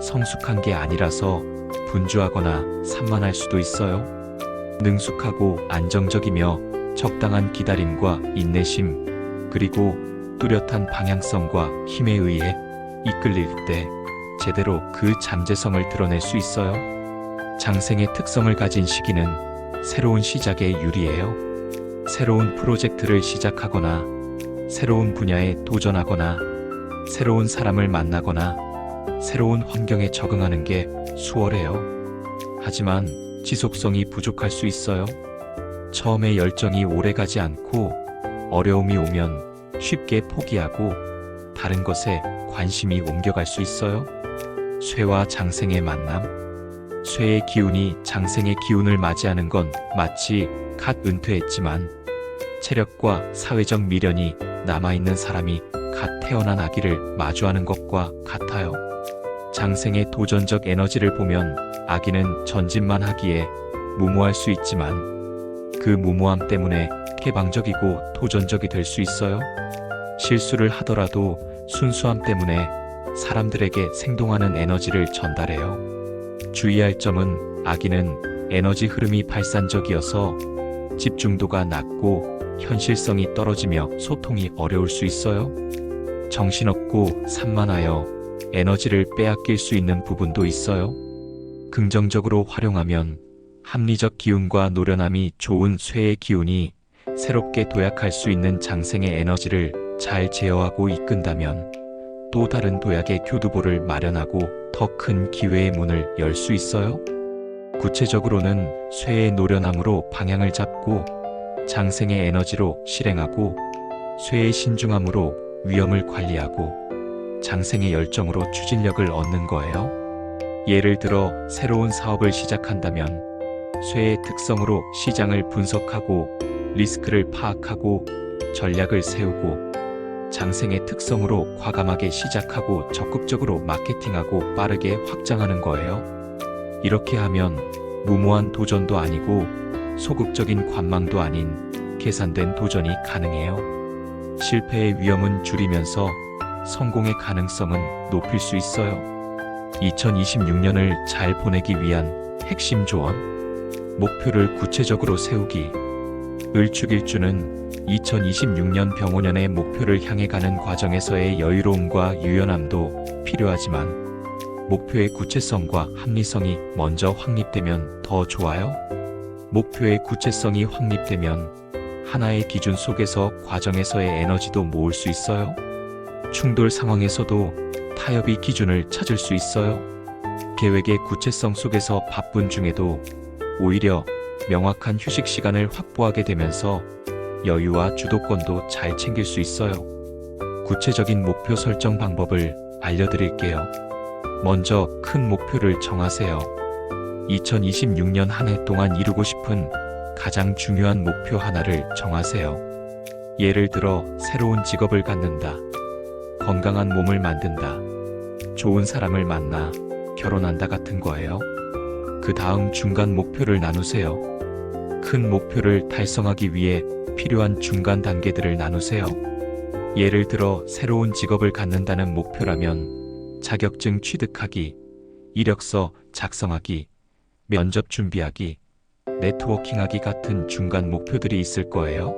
Speaker 1: 성숙한 게 아니라서 분주하거나 산만할 수도 있어요. 능숙하고 안정적이며 적당한 기다림과 인내심, 그리고 뚜렷한 방향성과 힘에 의해 이끌릴 때 제대로 그 잠재성을 드러낼 수 있어요. 장생의 특성을 가진 시기는 새로운 시작에 유리해요. 새로운 프로젝트를 시작하거나 새로운 분야에 도전하거나 새로운 사람을 만나거나 새로운 환경에 적응하는 게 수월해요. 하지만 지속성이 부족할 수 있어요. 처음에 열정이 오래가지 않고 어려움이 오면 쉽게 포기하고 다른 것에 관심이 옮겨갈 수 있어요. 쇠와 장생의 만남. 쇠의 기운이 장생의 기운을 맞이하는 건 마치 갓 은퇴했지만 체력과 사회적 미련이 남아있는 사람이 갓 태어난 아기를 마주하는 것과 같아요. 장생의 도전적 에너지를 보면 아기는 전진만 하기에 무모할 수 있지만 그 무모함 때문에 개방적이고 도전적이 될 수 있어요. 실수를 하더라도 순수함 때문에 사람들에게 생동하는 에너지를 전달해요. 주의할 점은 아기는 에너지 흐름이 발산적이어서 집중도가 낮고 현실성이 떨어지며 소통이 어려울 수 있어요. 정신없고 산만하여 에너지를 빼앗길 수 있는 부분도 있어요. 긍정적으로 활용하면 합리적 기운과 노련함이 좋은 쇠의 기운이 새롭게 도약할 수 있는 장생의 에너지를 잘 제어하고 이끈다면 또 다른 도약의 교두보를 마련하고 더 큰 기회의 문을 열 수 있어요. 구체적으로는 쇠의 노련함으로 방향을 잡고 장생의 에너지로 실행하고 쇠의 신중함으로 위험을 관리하고 장생의 열정으로 추진력을 얻는 거예요. 예를 들어 새로운 사업을 시작한다면 쇠의 특성으로 시장을 분석하고 리스크를 파악하고 전략을 세우고 장생의 특성으로 과감하게 시작하고 적극적으로 마케팅하고 빠르게 확장하는 거예요. 이렇게 하면 무모한 도전도 아니고 소극적인 관망도 아닌 계산된 도전이 가능해요. 실패의 위험은 줄이면서 성공의 가능성은 높일 수 있어요. 2026년을 잘 보내기 위한 핵심 조언. 목표를 구체적으로 세우기. 을축일주는 2026년 병오년의 목표를 향해 가는 과정에서의 여유로움과 유연함도 필요하지만 목표의 구체성과 합리성이 먼저 확립되면 더 좋아요. 목표의 구체성이 확립되면 하나의 기준 속에서 과정에서의 에너지도 모을 수 있어요. 충돌 상황에서도 타협의 기준을 찾을 수 있어요. 계획의 구체성 속에서 바쁜 중에도 오히려 명확한 휴식 시간을 확보하게 되면서 여유와 주도권도 잘 챙길 수 있어요. 구체적인 목표 설정 방법을 알려드릴게요. 먼저 큰 목표를 정하세요. 2026년 한 해 동안 이루고 싶은 가장 중요한 목표 하나를 정하세요. 예를 들어 새로운 직업을 갖는다, 건강한 몸을 만든다, 좋은 사람을 만나 결혼한다 같은 거예요. 그 다음 중간 목표를 나누세요. 큰 목표를 달성하기 위해 필요한 중간 단계들을 나누세요. 예를 들어 새로운 직업을 갖는다는 목표라면 자격증 취득하기, 이력서 작성하기, 면접 준비하기, 네트워킹하기 같은 중간 목표들이 있을 거예요.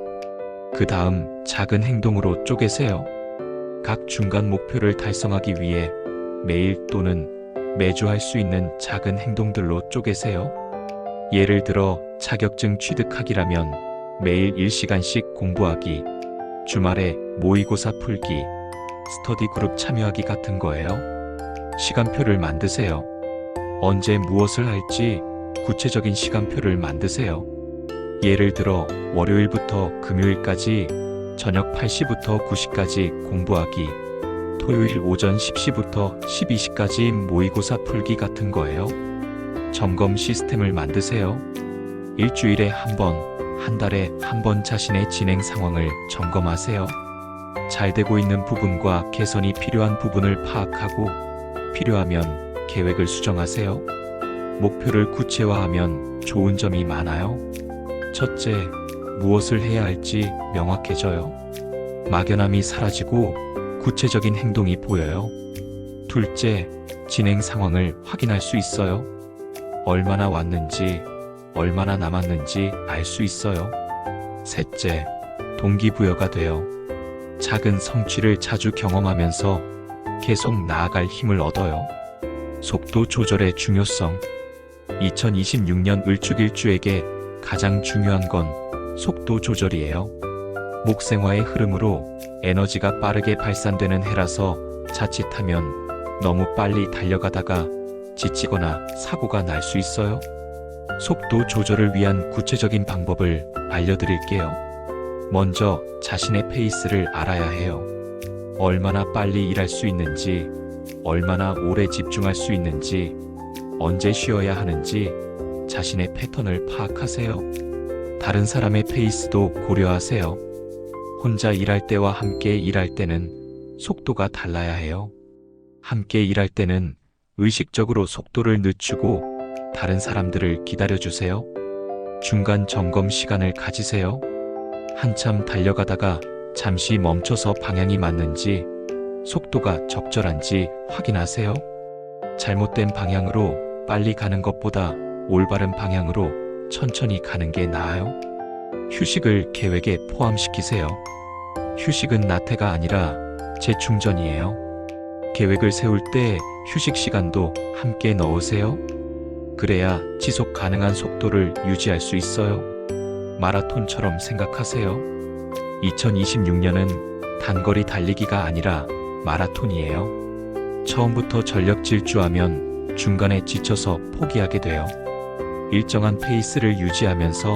Speaker 1: 그 다음 작은 행동으로 쪼개세요. 각 중간 목표를 달성하기 위해 매일 또는 매주 할 수 있는 작은 행동들로 쪼개세요. 예를 들어 자격증 취득하기라면 매일 1시간씩 공부하기, 주말에 모의고사 풀기, 스터디 그룹 참여하기 같은 거예요. 시간표를 만드세요. 언제 무엇을 할지 구체적인 시간표를 만드세요. 예를 들어 월요일부터 금요일까지 저녁 8시부터 9시까지 공부하기, 토요일 오전 10시부터 12시까지 모의고사 풀기 같은 거예요. 점검 시스템을 만드세요. 일주일에 한 번, 한 달에 한 번 자신의 진행 상황을 점검하세요. 잘 되고 있는 부분과 개선이 필요한 부분을 파악하고 필요하면 계획을 수정하세요. 목표를 구체화하면 좋은 점이 많아요. 첫째, 무엇을 해야 할지 명확해져요. 막연함이 사라지고 구체적인 행동이 보여요. 둘째, 진행 상황을 확인할 수 있어요. 얼마나 왔는지, 얼마나 남았는지 알 수 있어요. 셋째, 동기부여가 돼요. 작은 성취를 자주 경험하면서 계속 나아갈 힘을 얻어요. 속도 조절의 중요성. 2026년 을축일주에게 가장 중요한 건 속도 조절이에요. 목생화의 흐름으로 에너지가 빠르게 발산되는 해라서 자칫하면 너무 빨리 달려가다가 지치거나 사고가 날 수 있어요. 속도 조절을 위한 구체적인 방법을 알려드릴게요. 먼저 자신의 페이스를 알아야 해요. 얼마나 빨리 일할 수 있는지, 얼마나 오래 집중할 수 있는지, 언제 쉬어야 하는지 자신의 패턴을 파악하세요. 다른 사람의 페이스도 고려하세요. 혼자 일할 때와 함께 일할 때는 속도가 달라야 해요. 함께 일할 때는 의식적으로 속도를 늦추고 다른 사람들을 기다려주세요. 중간 점검 시간을 가지세요. 한참 달려가다가 잠시 멈춰서 방향이 맞는지, 속도가 적절한지 확인하세요. 잘못된 방향으로 빨리 가는 것보다 올바른 방향으로 천천히 가는 게 나아요. 휴식을 계획에 포함시키세요. 휴식은 나태가 아니라 재충전이에요. 계획을 세울 때 휴식 시간도 함께 넣으세요. 그래야 지속 가능한 속도를 유지할 수 있어요. 마라톤처럼 생각하세요. 2026년은 단거리 달리기가 아니라 마라톤이에요. 처음부터 전력 질주하면 중간에 지쳐서 포기하게 돼요. 일정한 페이스를 유지하면서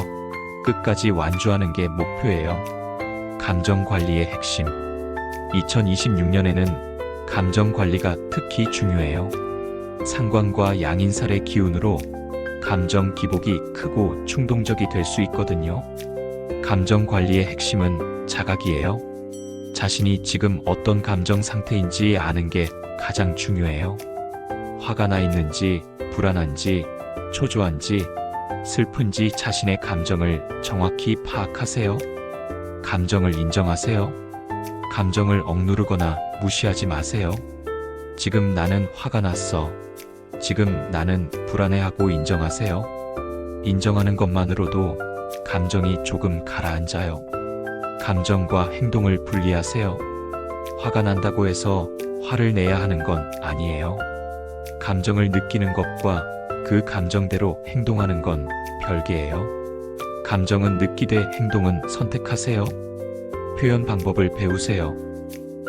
Speaker 1: 끝까지 완주하는 게 목표예요. 감정 관리의 핵심. 2026년에는 감정 관리가 특히 중요해요. 상관과 양인살의 기운으로 감정 기복이 크고 충동적이 될 수 있거든요. 감정 관리의 핵심은 자각이에요. 자신이 지금 어떤 감정 상태인지 아는 게 가장 중요해요. 화가 나 있는지, 불안한지, 초조한지, 슬픈지 자신의 감정을 정확히 파악하세요. 감정을 인정하세요. 감정을 억누르거나 무시하지 마세요. 지금 나는 화가 났어. 지금 나는 불안해하고 인정하세요. 인정하는 것만으로도 감정이 조금 가라앉아요. 감정과 행동을 분리하세요. 화가 난다고 해서 화를 내야 하는 건 아니에요. 감정을 느끼는 것과 그 감정대로 행동하는 건 별개예요. 감정은 느끼되 행동은 선택하세요. 표현 방법을 배우세요.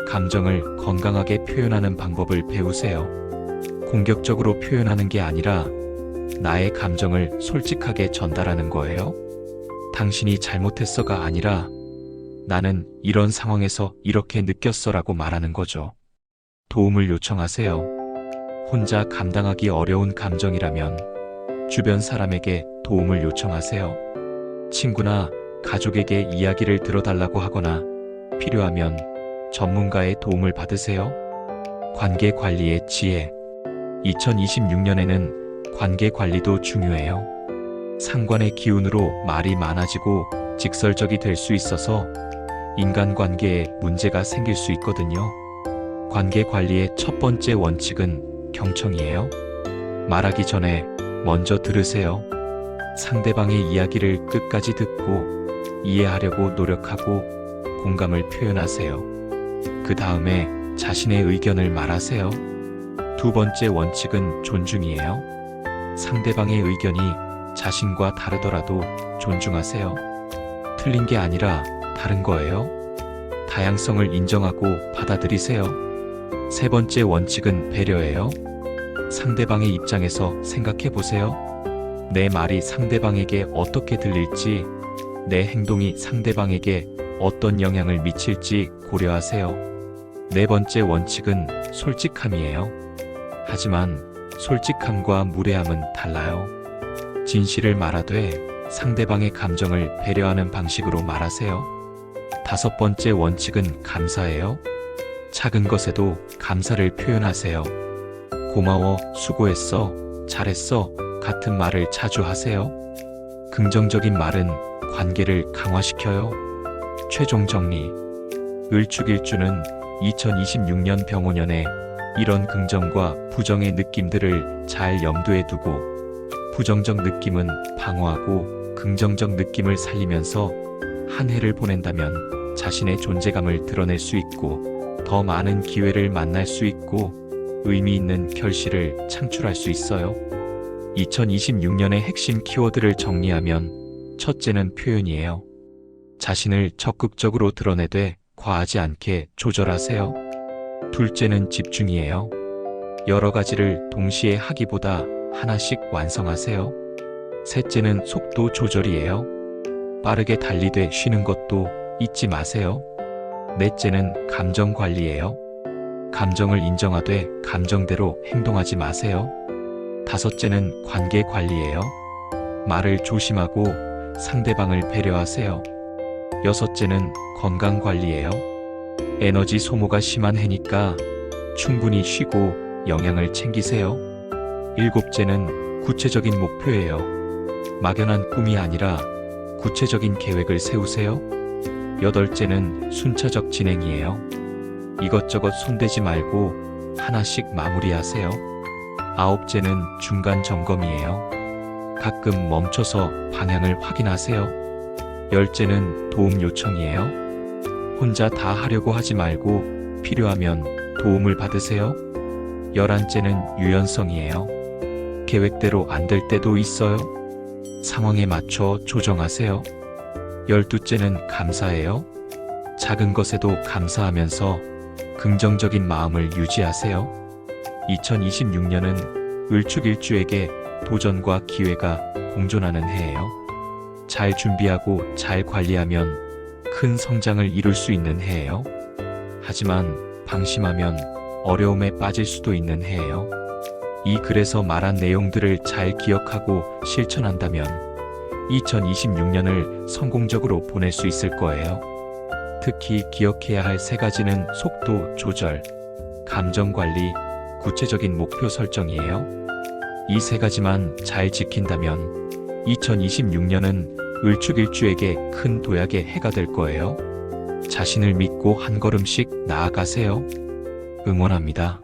Speaker 1: 감정을 건강하게 표현하는 방법을 배우세요. 공격적으로 표현하는 게 아니라 나의 감정을 솔직하게 전달하는 거예요. 당신이 잘못했어가 아니라 나는 이런 상황에서 이렇게 느꼈어라고 말하는 거죠. 도움을 요청하세요. 혼자 감당하기 어려운 감정이라면 주변 사람에게 도움을 요청하세요. 친구나 가족에게 이야기를 들어달라고 하거나 필요하면 전문가의 도움을 받으세요. 관계 관리의 지혜. 2026년에는 관계 관리도 중요해요. 상관의 기운으로 말이 많아지고 직설적이 될 수 있어서 인간관계에 문제가 생길 수 있거든요. 관계 관리의 첫 번째 원칙은 경청이에요. 말하기 전에 먼저 들으세요. 상대방의 이야기를 끝까지 듣고 이해하려고 노력하고 공감을 표현하세요. 그 다음에 자신의 의견을 말하세요. 두 번째 원칙은 존중이에요. 상대방의 의견이 자신과 다르더라도 존중하세요. 틀린 게 아니라 다른 거예요. 다양성을 인정하고 받아들이세요. 세 번째 원칙은 배려예요. 상대방의 입장에서 생각해 보세요. 내 말이 상대방에게 어떻게 들릴지, 내 행동이 상대방에게 어떤 영향을 미칠지 고려하세요. 네 번째 원칙은 솔직함이에요. 하지만 솔직함과 무례함은 달라요. 진실을 말하되 상대방의 감정을 배려하는 방식으로 말하세요. 다섯 번째 원칙은 감사예요. 작은 것에도 감사를 표현하세요. 고마워, 수고했어, 잘했어 같은 말을 자주 하세요. 긍정적인 말은 관계를 강화시켜요. 최종 정리. 을축일주는 2026년 병오년에 이런 긍정과 부정의 느낌들을 잘 염두에 두고 부정적 느낌은 방어하고 긍정적 느낌을 살리면서 한 해를 보낸다면 자신의 존재감을 드러낼 수 있고 더 많은 기회를 만날 수 있고 의미 있는 결실을 창출할 수 있어요. 2026년의 핵심 키워드를 정리하면 첫째는 표현이에요. 자신을 적극적으로 드러내되 과하지 않게 조절하세요. 둘째는 집중이에요. 여러 가지를 동시에 하기보다 하나씩 완성하세요. 셋째는 속도 조절이에요. 빠르게 달리되 쉬는 것도 잊지 마세요. 넷째는 감정 관리예요. 감정을 인정하되 감정대로 행동하지 마세요. 다섯째는 관계 관리예요. 말을 조심하고 상대방을 배려하세요. 여섯째는 건강 관리예요. 에너지 소모가 심한 해니까 충분히 쉬고 영양을 챙기세요. 일곱째는 구체적인 목표예요. 막연한 꿈이 아니라 구체적인 계획을 세우세요. 여덟째는 순차적 진행이에요. 이것저것 손대지 말고 하나씩 마무리하세요. 아홉째는 중간 점검이에요. 가끔 멈춰서 방향을 확인하세요. 열째는 도움 요청이에요. 혼자 다 하려고 하지 말고 필요하면 도움을 받으세요? 11째는 유연성이에요. 계획대로 안 될 때도 있어요. 상황에 맞춰 조정하세요. 12째는 감사예요. 작은 것에도 감사하면서 긍정적인 마음을 유지하세요. 2026년은 을축일주에게 도전과 기회가 공존하는 해예요. 잘 준비하고 잘 관리하면 큰 성장을 이룰 수 있는 해예요. 하지만 방심하면 어려움에 빠질 수도 있는 해예요. 이 글에서 말한 내용들을 잘 기억하고 실천한다면 2026년을 성공적으로 보낼 수 있을 거예요. 특히 기억해야 할 3가지는 속도 조절, 감정 관리, 구체적인 목표 설정이에요. 이 3가지만 잘 지킨다면 2026년은 을축일주에게 큰 도약의 해가 될 거예요. 자신을 믿고 한 걸음씩 나아가세요. 응원합니다.